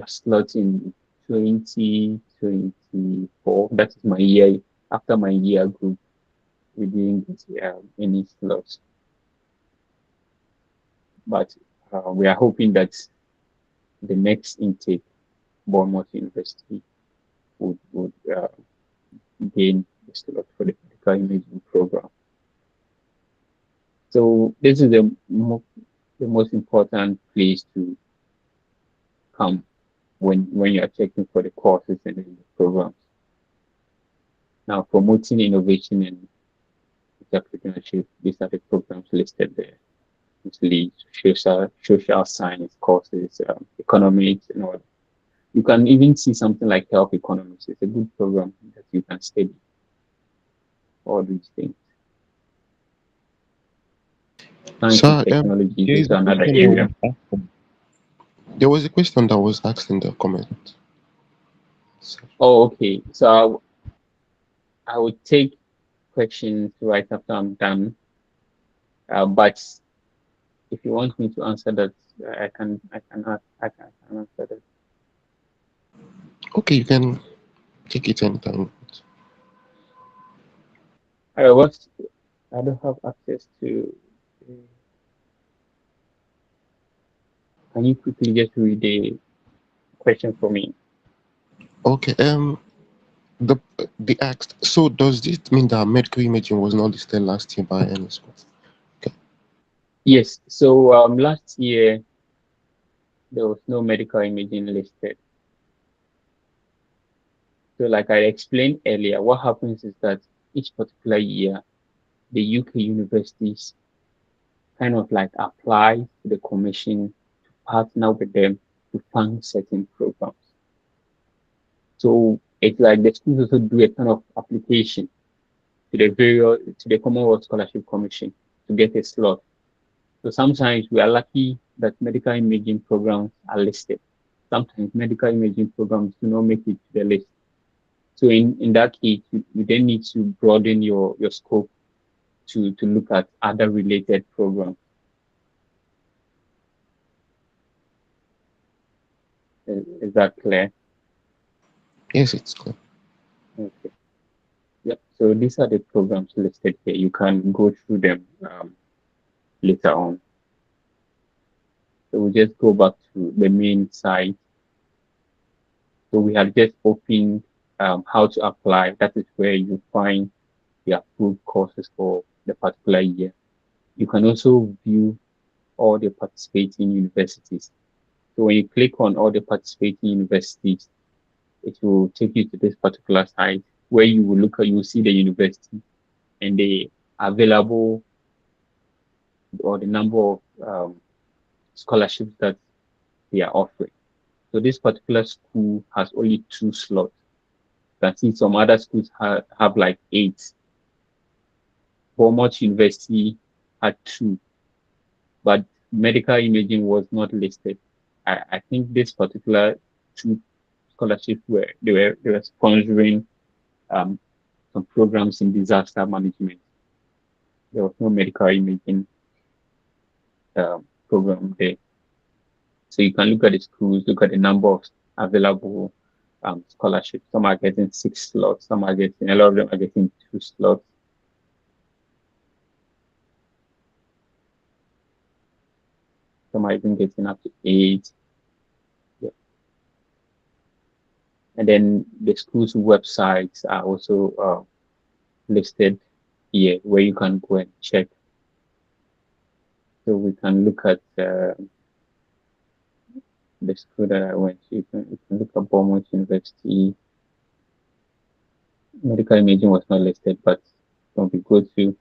slot in 2024. That is my year. After my year group, we didn't get any slots. But we are hoping that the next intake, Bournemouth University, would gain the slot for the medical imaging program. So this is the most important place to come when you are checking for the courses and the programs. Now, promoting innovation and entrepreneurship, these are the programs listed there. Mostly social science courses, economics, and all. You can even see something like health economics. It's a good program that you can study all these things. Science and technology is another area. There was a question that was asked in the comment. Oh, okay. So I would take questions right after I'm done. But if you want me to answer that, I can answer that. Okay, you can take it anytime. I don't have access to. Can you quickly just read the question for me? Okay. They asked. So does this mean that medical imaging was not listed last year by any school? Okay. Yes. So last year there was no medical imaging listed. So like I explained earlier, what happens is that each particular year, the UK universities kind of like apply to the commission to partner with them to fund certain programs. So it's like the schools also do a kind of application to the Commonwealth Scholarship Commission to get a slot. So sometimes we are lucky that medical imaging programs are listed. Sometimes medical imaging programs do not make it to the list. So in that case, you then need to broaden your scope to look at other related programs. Is that clear? Yes, it's clear. Okay. Yep. So these are the programs listed here. You can go through them later on. So we'll just go back to the main site. So we have just opened how to apply. That is where you find the approved courses for the particular year. You can also view all the participating universities. So when you click on all the participating universities, it will take you to this particular site where you will see the university and the available or the number of scholarships that they are offering. So this particular school has only 2 slots. You can see some other schools have like 8. Bournemouth University had 2, but medical imaging was not listed. I think this particular 2 scholarships they were sponsoring some programs in disaster management. There was no medical imaging program there. So you can look at the schools, look at the number of available scholarships. Some are getting 6 slots, a lot of them are getting 2 slots. Some are even getting up to 8. Yeah. And then the school's websites are also listed here where you can go and check. So we can look at the school that I went to. You can look at Bournemouth University. Medical imaging was not listed, but when we go to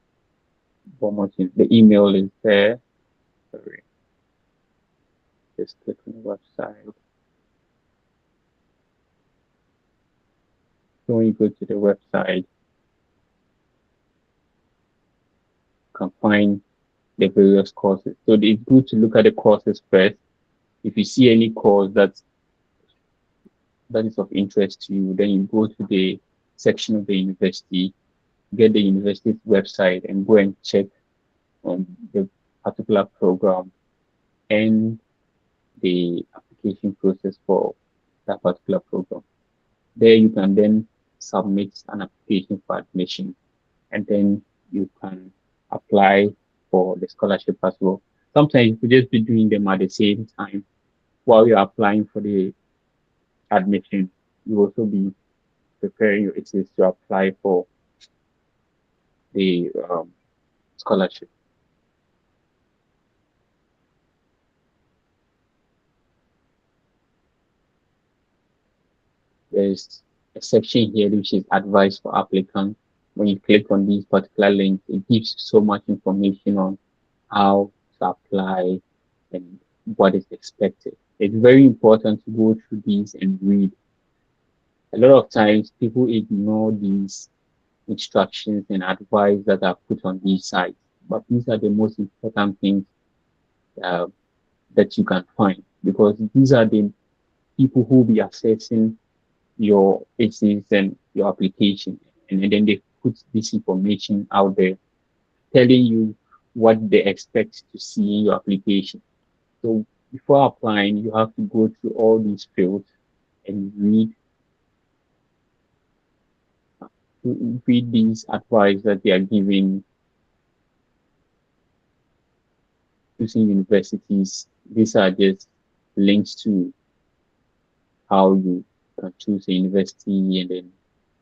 Bournemouth, the email is there. Sorry, just click on the website. So when you go to the website, you can find the various courses. So it's good to look at the courses first. If you see any course that is of interest to you, then you go to the section of the university, get the university's website, and go and check on the particular program and the application process for that particular program. There you can then submit an application for admission, and then you can apply for the scholarship as well. Sometimes you could just be doing them at the same time while you're applying for the admission. You also be preparing your essays to apply for the scholarship. There's a section here which is advice for applicants. When you click on these particular links, it gives so much information on how to apply and what is expected. It's very important to go through these and read. A lot of times people ignore these instructions and advice that are put on these sites, but these are the most important things uh, that you can find, because these are the people who will be assessing your essays and your application, and then they put this information out there telling you what they expect to see in your application. So before applying, you have to go through all these fields and read these advice that they are giving using universities. These are just links to how you can choose a university and then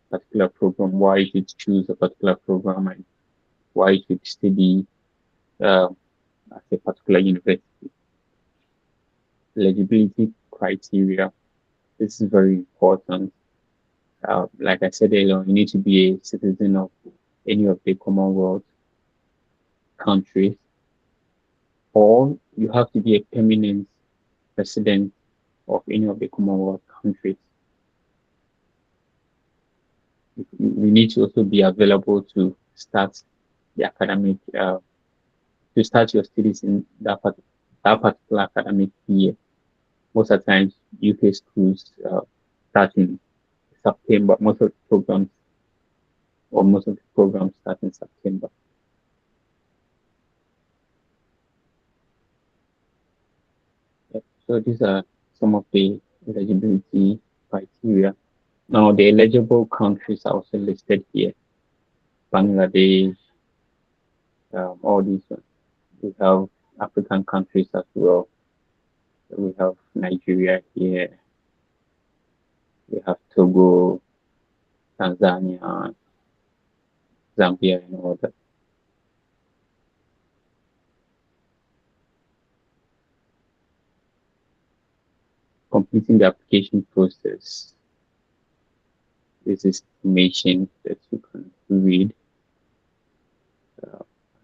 particular program, why you should choose a particular program, and why you should study uh, at a particular university. Eligibility criteria. This is very important. Like I said earlier, you need to be a citizen of any of the Commonwealth countries, or you have to be a permanent resident of any of the Commonwealth countries. You need to also be available to start the academic, to start your studies in that particular academic year. Most of the times, UK schools start in September. Most of the programs, or most of the programs, start in September. Yep. So these are some of the eligibility criteria. Now, the eligible countries are also listed here. Bangladesh, all these ones. We have African countries as well. We have Nigeria here. We have Togo, Tanzania, Zambia, and all that. Completing the application process. This is information that you can read.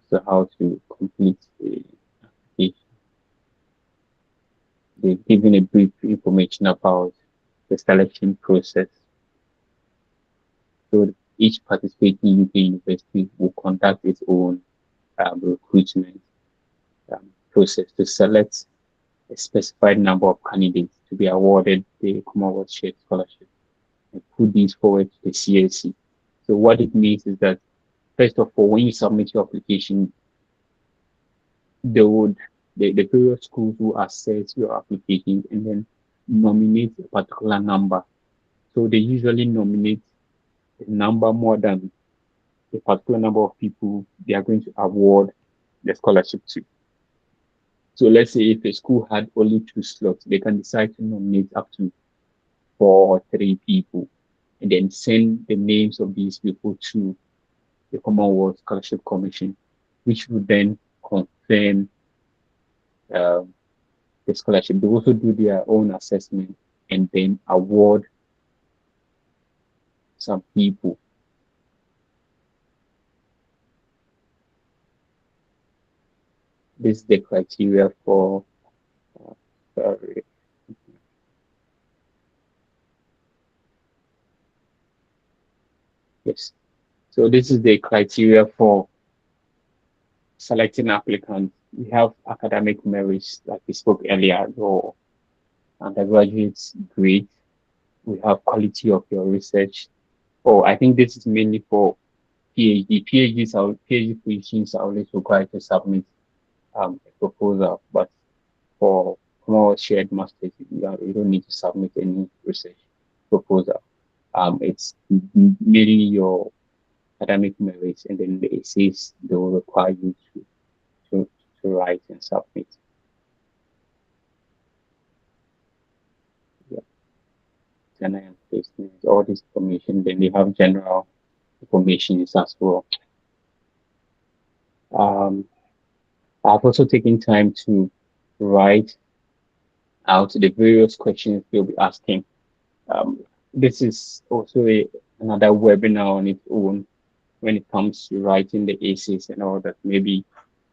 So how to complete the application. They've given a brief information about the selection process. So each participating UK university will conduct its own recruitment process to select a specified number of candidates to be awarded the Commonwealth Shared Scholarship and put these forward to the CSC. So what it means is that, first of all, when you submit your application, the various schools will assess your application and then nominate a particular number. So they usually nominate a number more than a particular number of people they are going to award the scholarship to. So let's say if a school had only 2 slots, they can decide to nominate up to 4 or 3 people and then send the names of these people to the Commonwealth Scholarship Commission, which would then confirm um, the scholarship. They also do their own assessment and then award some people. This is the criteria for sorry. Yes. So this is the criteria for selecting applicants. We have academic merits, like we spoke earlier, your undergraduate grade. We have quality of your research. Oh, I think this is mainly for PhD. PhD positions are always required to submit a proposal, but for more shared masters, you don't need to submit any research proposal. It's merely your academic merits, and then the essays they will require you to, to write and submit. Yeah, general placements, all this information. Then they have general information as well. Um, I've also taken time to write out the various questions they'll be asking. Um, this is also another webinar on its own when it comes to writing the essays and all that. Maybe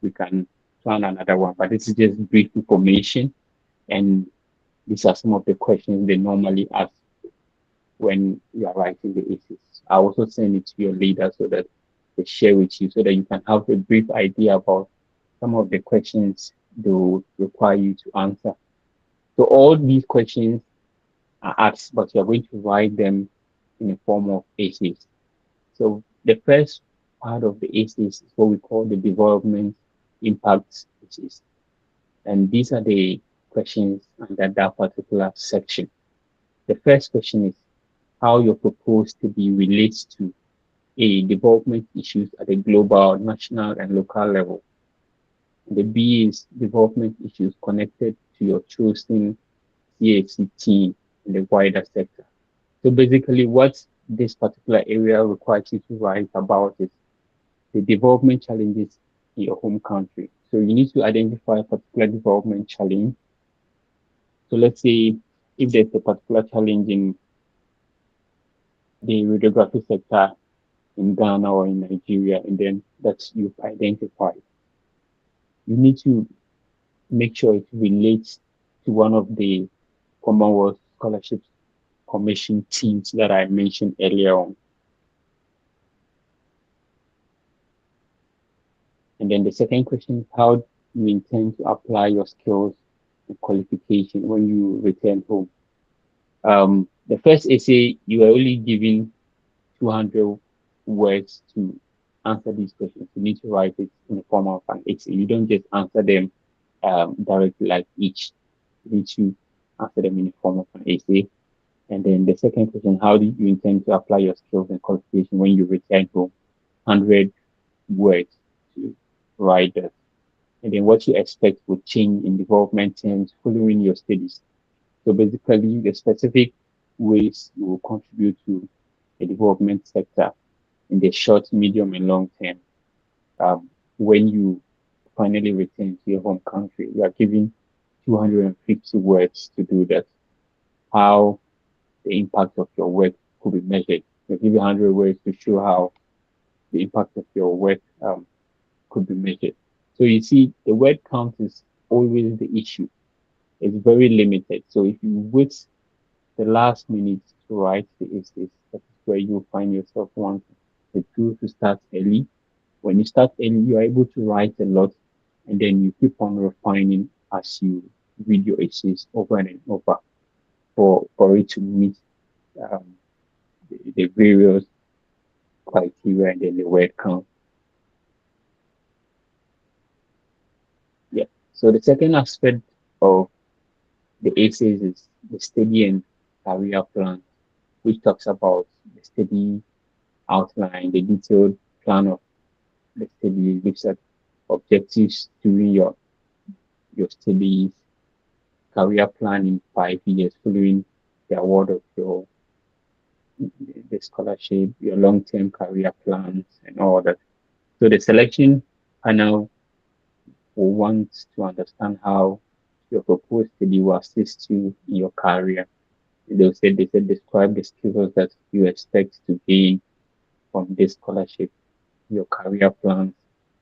we can plan another one, but this is just brief information. And these are some of the questions they normally ask when you are writing the essays. I also send it to your leader so that they share with you so that you can have a brief idea about some of the questions they will require you to answer. So all these questions are asked, but you're going to write them in the form of essays. So the first part of the essays is what we call the development impact essays. And these are the questions under that particular section. The first question is how your proposed to be relates to A, development issues at a global, national, and local level. The B is development issues connected to your chosen CAC team in the wider sector. So basically, what this particular area requires you to write about is the development challenges in your home country. So you need to identify a particular development challenge. So let's say if there's a particular challenge in the radiography sector in Ghana or in Nigeria, and then that you've identified, you need to make sure it relates to one of the Commonwealth Scholarships Commission teams that I mentioned earlier on. And then the second question is how you intend to apply your skills and qualification when you return home. The first essay, you are only given 200 words to answer these questions. You need to write it in the form of an essay. You don't just answer them directly like each. You need to answer them in the form of an essay. And then the second question, how do you intend to apply your skills and qualification when you return home? 100 words to write that. And then what you expect will change in development terms following your studies. So basically, the specific ways you will contribute to the development sector in the short, medium, and long term. When you finally return to your home country, you are given 250 words to do that. How the impact of your work could be measured. You'll give 100 words to show how the impact of your work could be measured. So you see, the word count is always the issue. It's very limited. So if you wait the last minute to write the essays, that is where you find yourself wanting. The tool to start early. When you start early, you are able to write a lot, and then you keep on refining as you read your essays over and over for it to meet um, the various criteria and then the word count. Yeah. So the second aspect of the essays is the study and career plan, which talks about the study outline, the detailed plan of the study, looks at objectives during your studies, career plan in 5 years following the award of the scholarship, your long-term career plans, and all that. So the selection panel will want to understand how your proposed study will assist you in your career. They said describe the skills that you expect to gain from this scholarship, your career plans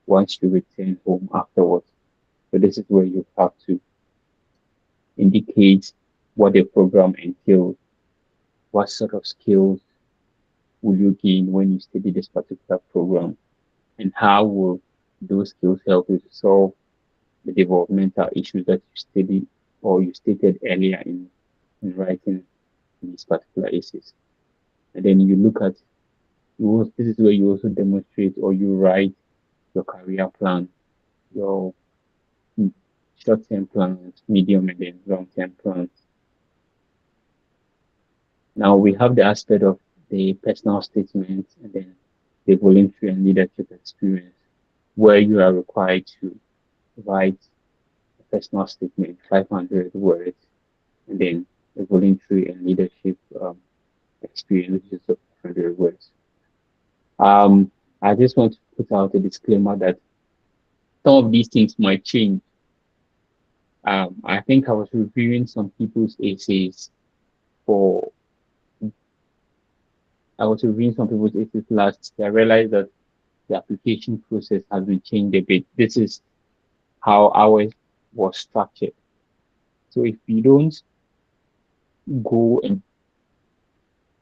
once you return home afterwards. So this is where you have to indicate what the program entails, what sort of skills will you gain when you study this particular program, and how will those skills help you to solve the developmental issues that you studied or you stated earlier in writing these particular essays. And then you look at this is where you also demonstrate or you write your career plan, your short-term plans, medium and then long-term plans. Now we have the aspect of the personal statement and then the voluntary and leadership experience, where you are required to write a personal statement, 500 words, and then a voluntary and leadership experience, which is 100 words. I just want to put out a disclaimer that some of these things might change. I think I was reviewing some people's essays for I was reviewing some people's essays last year. I realized that the application process has been changed a bit. This is how ours was structured. So if you don't go and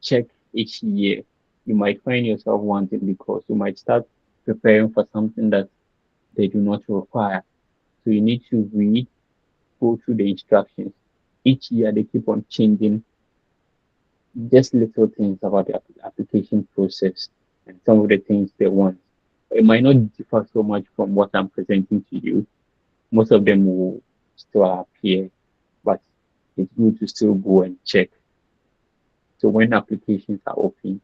check each year, you might find yourself wanting because you might start preparing for something that they do not require. So you need to read, go through the instructions. Each year they keep on changing just little things about the application process and some of the things they want. It might not differ so much from what I'm presenting to you. Most of them will still appear, but it's good to still go and check. So when applications are open,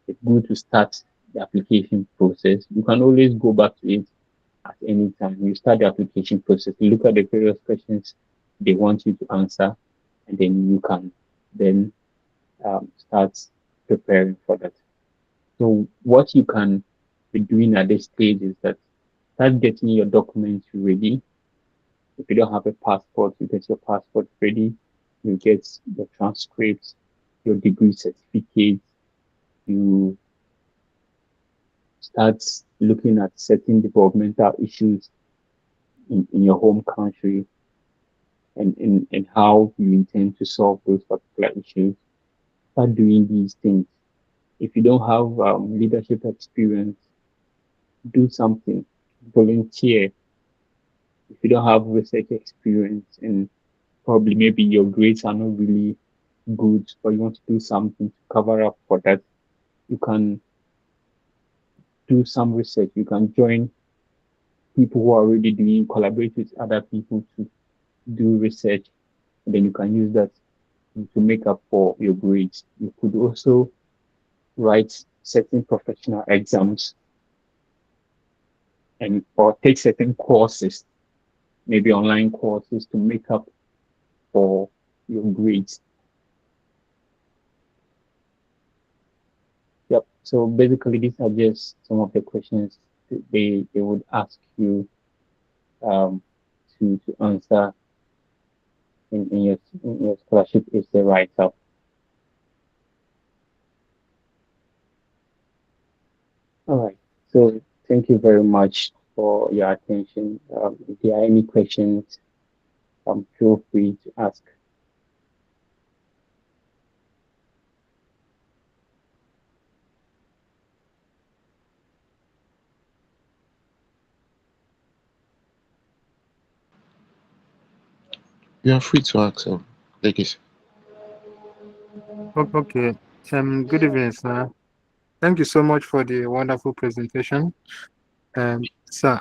it's good to start the application process. You can always go back to it at any time. You start the application process, you look at the various questions they want you to answer, and then you can then start preparing for that. So what you can be doing at this stage is that start getting your documents ready. If you don't have a passport, you get your passport ready. You get the transcripts, your degree certificates. You start looking at certain developmental issues in your home country and how you intend to solve those particular issues. Start doing these things. If you don't have leadership experience, do something, volunteer. If you don't have research experience and probably maybe your grades are not really good or you want to do something to cover up for that, you can do some research. You can join people who are already doing, collaborate with other people to do research, and then you can use that to make up for your grades. You could also write certain professional exams and or take certain courses, maybe online courses to make up for your grades. Yep. So basically, these are just some of the questions they would ask you um, to answer in your scholarship is the write up. All right. So thank you very much for your attention. If there are any questions, feel free to ask. You are free to ask him. Legacy. Okay. Good evening, sir. Thank you so much for the wonderful presentation. Sir,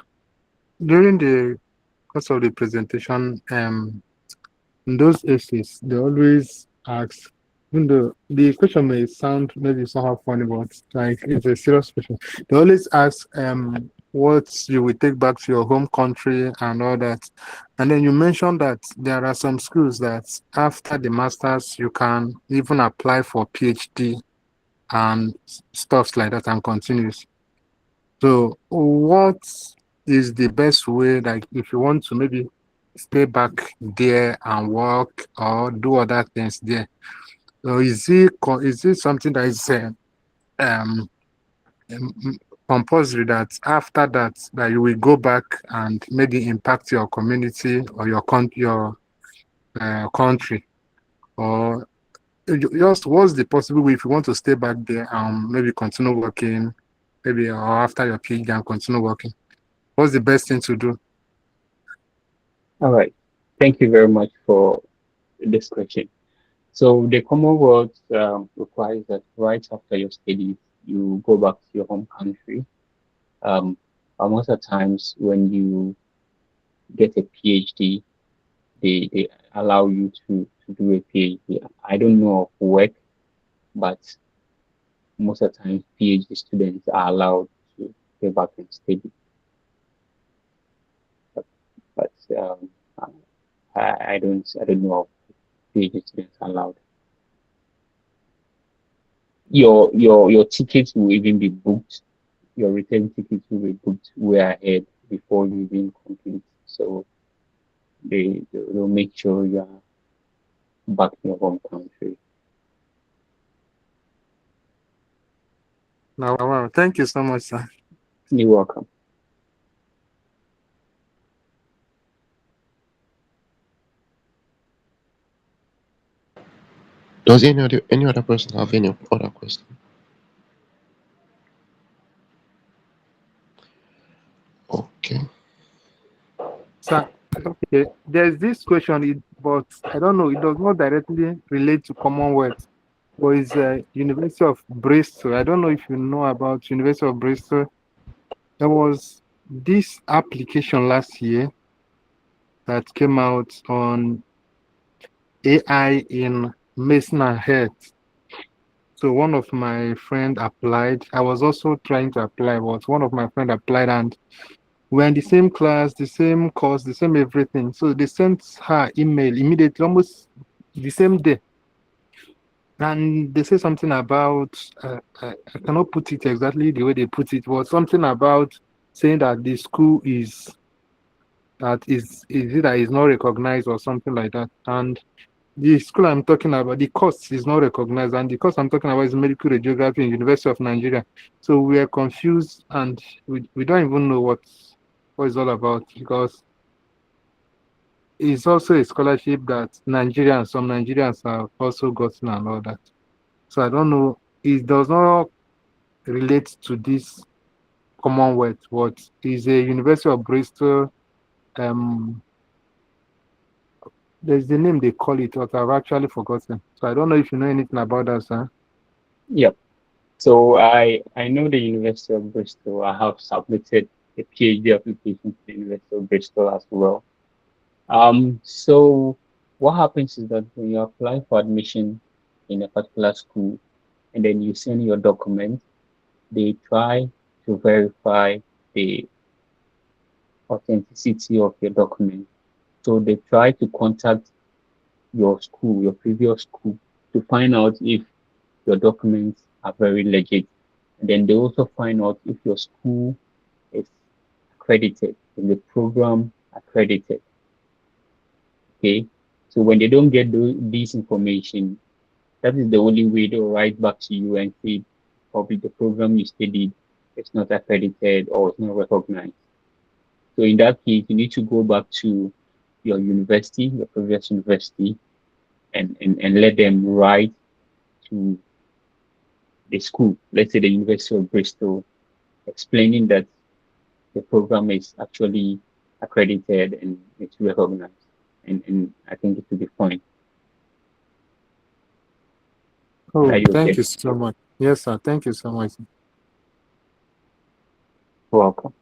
during the course of the presentation, in those essays, they always ask, even though the question may sound maybe somehow funny, but like it's a serious question. They always ask what you will take back to your home country and all that. And then you mentioned that there are some schools that after the masters you can even apply for PhD and stuffs like that and continues. So what is the best way, like if you want to maybe stay back there and work or do other things there? So is it something that is um, um, compulsory that after that you will go back and maybe impact your community or your country, or just what's the possible way if you want to stay back there and maybe continue working, maybe or after your PhD and continue working? What's the best thing to do? All right. Thank you very much for this question. So the Commonwealth requires that right after your studies, you go back to your home country. Um, but most of the times when you get a PhD, they allow you to do a PhD. I don't know of work, but most of the time PhD students are allowed to go back and study. But, but I don't know of PhD students allowed. Your tickets will even be booked. Your return tickets will be booked way ahead before you even complete. So they'll make sure you are back in your home country. Now, wow, thank you so much, sir. You're welcome. Does any other person have any other question? Okay. Sir, okay, there's this question, but I don't know, it does not directly relate to Commonwealth, but it's University of Bristol. I don't know if you know about University of Bristol. There was this application last year that came out on AI in medicine and health. So one of my friend applied. I was also trying to apply, but one of my friend applied, and we're in the same class, the same course, the same everything. So they sent her email immediately, almost the same day. And they say something about, I cannot put it exactly the way they put it, but something about saying that the school is it that is not recognized or something like that. And the school I'm talking about, the course is not recognized, and the course I'm talking about is medical radiography in University of Nigeria. So we are confused, and we don't even know what it's all about, because it's also a scholarship that some Nigerians have also gotten and all that. So I don't know. It does not relate to this Commonwealth, but is a University of Bristol. Um, there's the name they call it, but I've actually forgotten. So I don't know if you know anything about that, sir. Yep. So I know the University of Bristol. I have submitted a PhD application to the University of Bristol as well. So what happens is that when you apply for admission in a particular school and then you send your document, they try to verify the authenticity of your document. So they try to contact your school, your previous school, to find out if your documents are very legit. And then they also find out if your school is accredited, in the program accredited. Okay. So when they don't get these information, that is the only way they'll write back to you and say probably the program you studied is not accredited or it's not recognized. So in that case, you need to go back to your university, your previous university, and let them write to the school, let's say the University of Bristol, explaining that the program is actually accredited and it's recognized. And I think it will be fine. Oh, Are you thank okay? you so much. Yes, sir. Thank you so much. Welcome.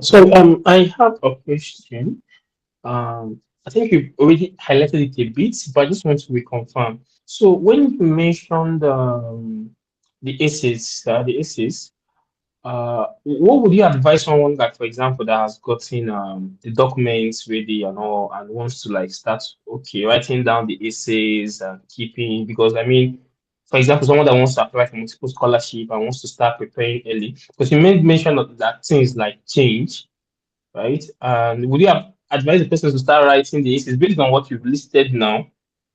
So I have a question. I think you've already highlighted it a bit, but I just want to reconfirm. So when you mentioned the essays, what would you advise someone like, for example, that has gotten the documents ready and all and wants to like start okay writing down the essays and keeping because I mean, for example, someone that wants to apply for multiple scholarship and wants to start preparing early because you made mention of that things like change, right? And would you have advised the person to start writing the essays based on what you've listed now?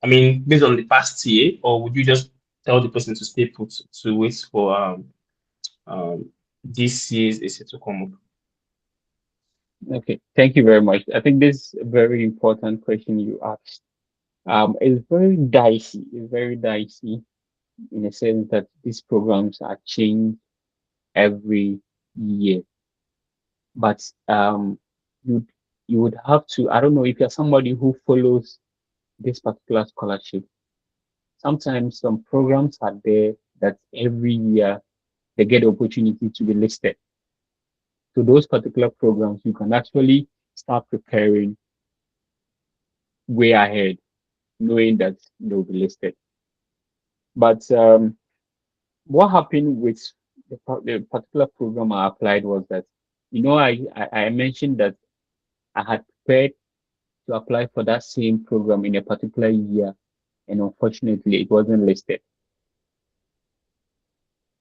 I mean, based on the past year, or would you just tell the person to stay put to wait for this year's essay to come up? Okay, thank you very much. I think this is a very important question you asked. It's very dicey. It's very dicey in the sense that these programs are changed every year. But you you would have to. I don't know if you're somebody who follows this particular scholarship. Sometimes some programs are there that every year they get the opportunity to be listed. So those particular programs, you can actually start preparing way ahead, knowing that they'll be listed. But what happened with the particular program I applied was that, I mentioned that I had prepared to apply for that same program in a particular year, and unfortunately, it wasn't listed.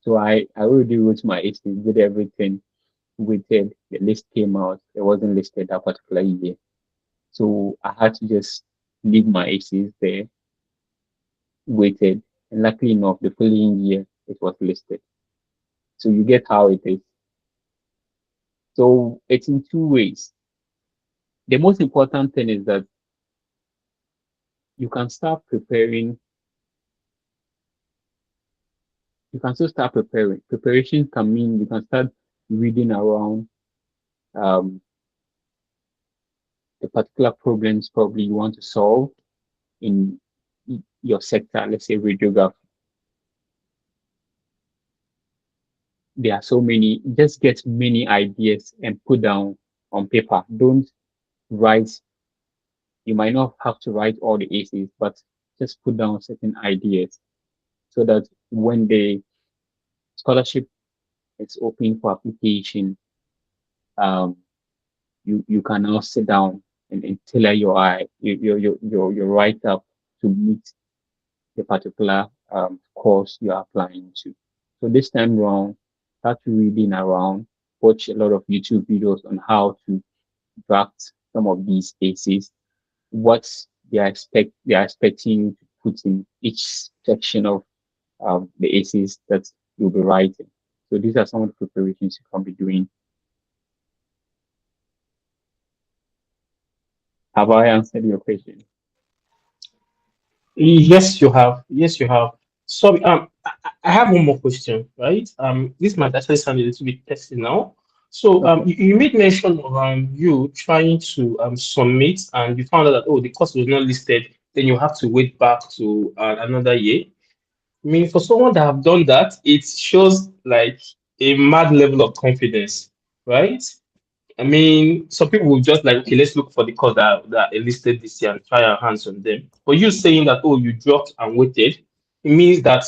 So I already wrote my essays, did everything, waited, the list came out, it wasn't listed that particular year. So I had to just leave my essays there, waited, and luckily enough, the following year it was listed. So you get how it is. So it's in two ways. The most important thing is that you can start preparing, you can still start preparing. Preparation can mean you can start reading around um, the particular problems probably you want to solve in your sector, let's say radiography. There are so many, just get many ideas and put down on paper. Don't write, you might not have to write all the essays, but just put down certain ideas so that when the scholarship is open for application, um, you can now sit down and tailor your write up to meet the particular course you're applying to. So this time around, start reading around, watch a lot of YouTube videos on how to draft some of these essays, what they are expecting you to put in each section of the essays that you'll be writing. So these are some of the preparations you can be doing. Have I answered your question? Yes, you have. Yes, you have. Sorry, I have one more question, right? This might actually sound a little bit personal. So, Okay. you made mention of you trying to submit, and you found out that oh, the course was not listed. Then you have to wait back to another year. I mean, for someone that have done that, it shows like a mad level of confidence, right? I mean, some people will just like, okay, let's look for the course that are listed this year and try our hands on them. But you saying that, oh, you dropped and waited, it means that,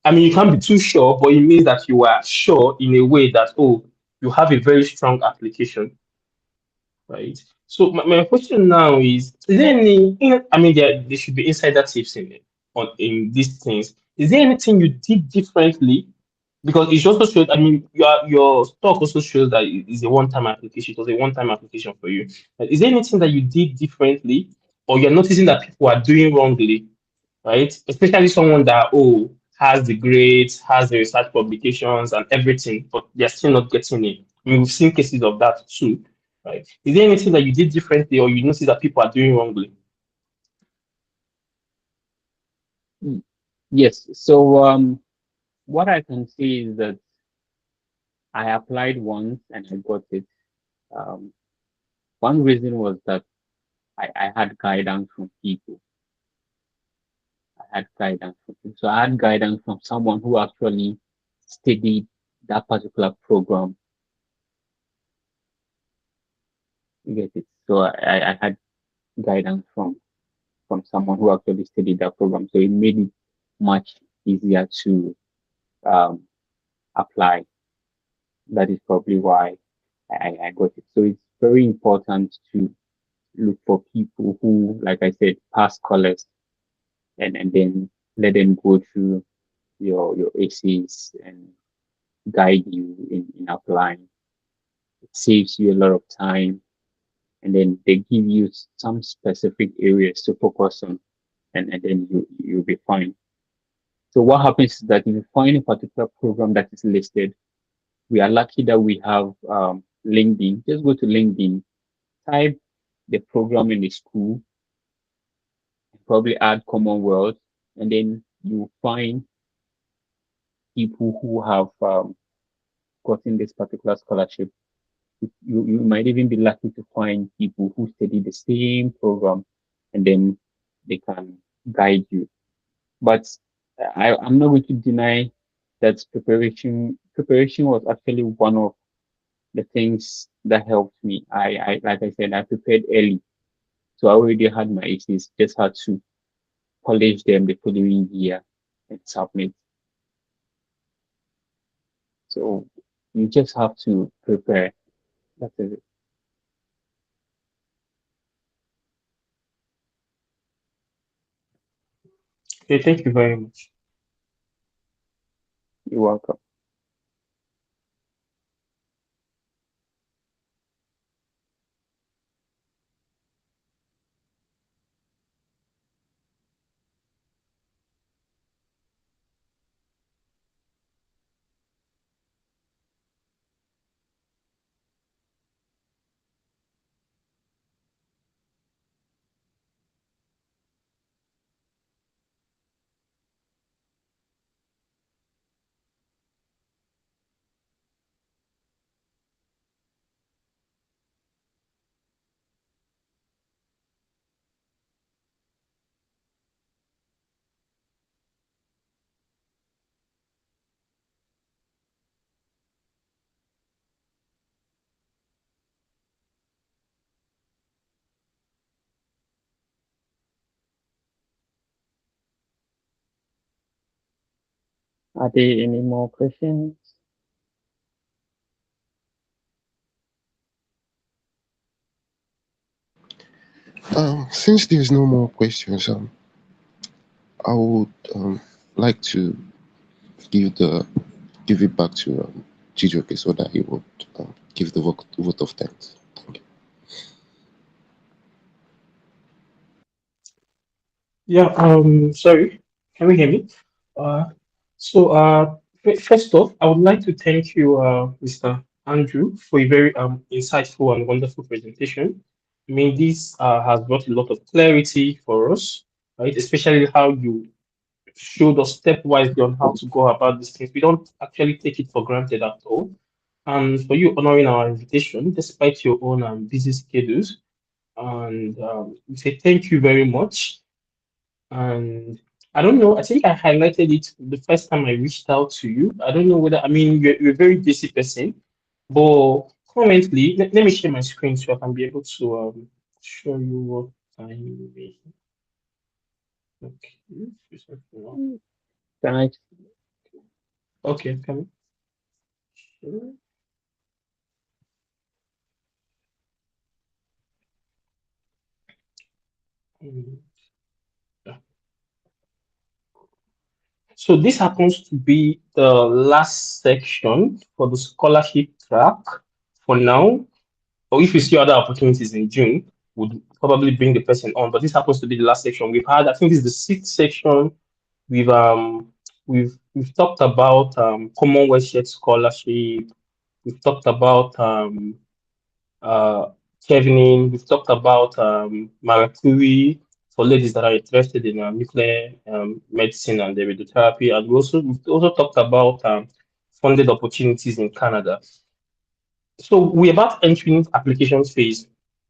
I mean, you can't be too sure, but it means that you are sure in a way that, oh, you have a very strong application, right? So my question now is there any, I mean, there should be insider tips in these things. Is there anything you did differently because it also shows, I mean, your stock also shows that it is a one-time application. It was a one-time application for you. Like, is there anything that you did differently, or you're noticing that people are doing wrongly, right? Especially someone that oh has the grades, has the research publications and everything, but they're still not getting it. I mean, we've seen cases of that too, right? Is there anything that you did differently, or you notice that people are doing wrongly? Mm. Yes. So what I can say is that I applied once and I got it. Um, one reason was that I had guidance from people. I had guidance from people. So I had guidance from someone who actually studied that particular program You get it. So I had guidance from someone who actually studied that program. So it made it much easier to um, apply. That is probably why I got it. So it's very important to look for people who, like I said, pass colors and then let them go through your essays and guide you in applying. It saves you a lot of time, and then they give you some specific areas to focus on, and then you'll be fine. So what happens is that if you find a particular program that is listed, we are lucky that we have LinkedIn. Just go to LinkedIn, type the program in the school, probably add Commonwealth, and then you find people who have gotten this particular scholarship. You might even be lucky to find people who study the same program, and then they can guide you. But I'm not going to deny that preparation was actually one of the things that helped me. I like I said, I prepared early, so I already had my essays. Just had to polish them the following year and submit. So you just have to prepare. That's it. Okay, thank you very much. You're welcome. Are there any more questions? Since there's no more questions, I would like to give the give it back to Chijoke so that he would give the vote of thanks. Thank you. Yeah, sorry, can we hear me? Uh, First off, I would like to thank you, Mr. Andrew, for a very insightful and wonderful presentation. I mean, this has brought a lot of clarity for us, right? Especially how you showed us stepwise on how to go about these things. We don't actually take it for granted at all. And for you honoring our invitation, despite your own busy schedules, and we say thank you very much. And I don't know, I think I highlighted it the first time I reached out to you. I don't know whether, I mean, you're a very busy person, but currently, let me share my screen so I can be able to show you what I'm doing. Okay. Can I? Okay, can we? Mm, yeah. So this happens to be the last section for the scholarship track for now. Or if you see other opportunities in June, would probably bring the person on. But this happens to be the last section we've had. I think this is the sixth section. We've we've talked about Commonwealth Shared Scholarship. We've talked about uh, Chevening. We've talked about Marie Curie for ladies that are interested in nuclear medicine and radiotherapy. And we've also talked about funded opportunities in Canada. So we're about entering applications phase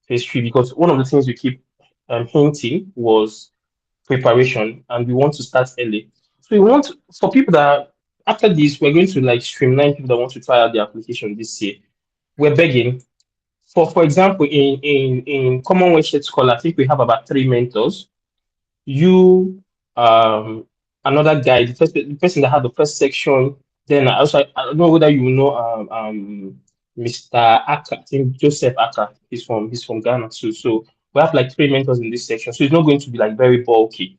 three, because one of the things we keep hinting was preparation, and we want to start early. So we want for people that after this we're going to like streamline people that want to try out the application this year. We're begging, For example, in Commonwealth Shared Scholar, I think we have about three mentors. You, another guy, the person that had the first section. Then I don't know whether you know Mr. Aka. I think Joseph Aka. He's from Ghana too. So we have like three mentors in this section. So it's not going to be like very bulky.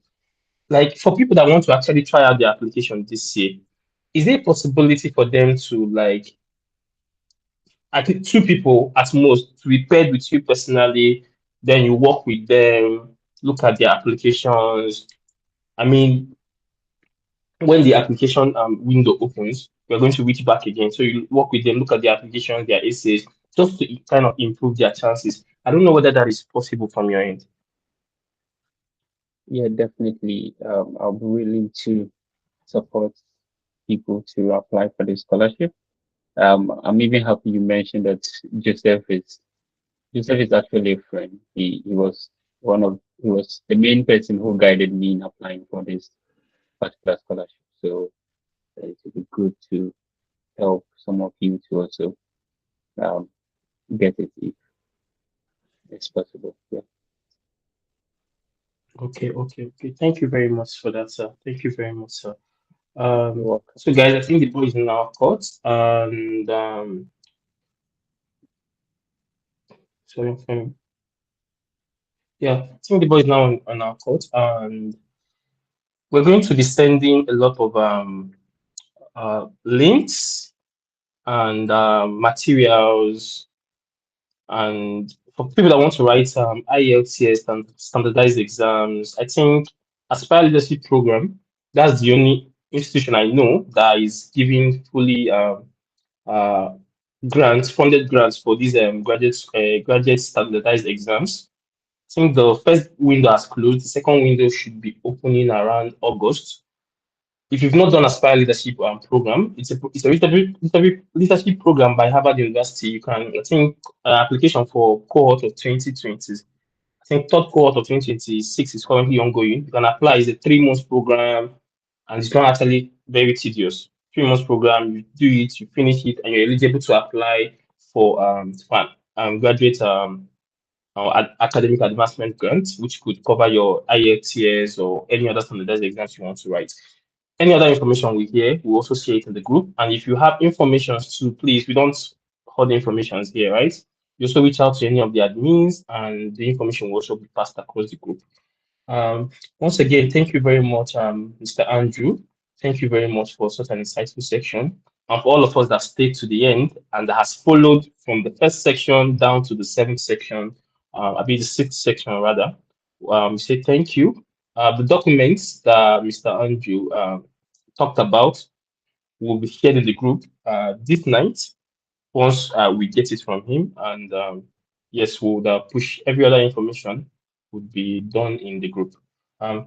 Like for people that want to actually try out their application this year, is there a possibility for them to like, I think two people at most to be paired with you personally, then you work with them, look at their applications. I mean, when the application window opens, we're going to reach back again. So you work with them, look at their applications, their essays, just to kind of improve their chances. I don't know whether that is possible from your end. Yeah, definitely. I'll be willing to support people to apply for the scholarship. I'm even happy you mentioned that Joseph is Joseph is actually a friend. He was the main person who guided me in applying for this particular scholarship. So it would be good to help some of you to also um, get it if it's possible. Yeah, Okay. Thank you very much for that, sir. Thank you very much, sir. you're Um, welcome. so guys, I think the ball is in our court, and sorry, yeah, I think the ball is now on our court, and we're going to be sending a lot of links and materials, and for people that want to write IELTS and standardized exams. I think Aspire Leadership Program, that's the only institution I know that is giving fully uh, grants, funded grants for these graduate standardized exams. I think the first window has closed. The second window should be opening around August. If you've not done Aspire Leadership program, it's a leadership program by Harvard University. You can, I think, application for cohort of 2020. I think third cohort of 2026 is currently ongoing. You can apply. It's a 3 months program, and it's not actually very tedious. 3 months program, you do it, you finish it, and you're eligible to apply for graduate or academic advancement grant, which could cover your IELTS or any other standardized exams you want to write. Any other information we hear, we also share it in the group. And if you have information too, please, we don't hold the information here, right? You also reach out to any of the admins, and the information will also be passed across the group. Once again, thank you very much, Mr. Andrew. Thank you very much for such an insightful section. And for all of us that stayed to the end and that has followed from the first section down to the seventh section, I mean the sixth section rather, we say thank you. The documents that Mr. Andrew talked about will be shared in the group this night once we get it from him. And yes, we'll push every other information would be done in the group.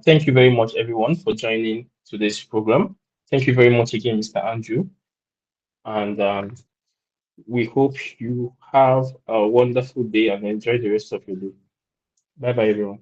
Thank you very much, everyone, for joining today's program. Thank you very much again, Mr. Andrew. And we hope you have a wonderful day and enjoy the rest of your day. Bye bye, everyone.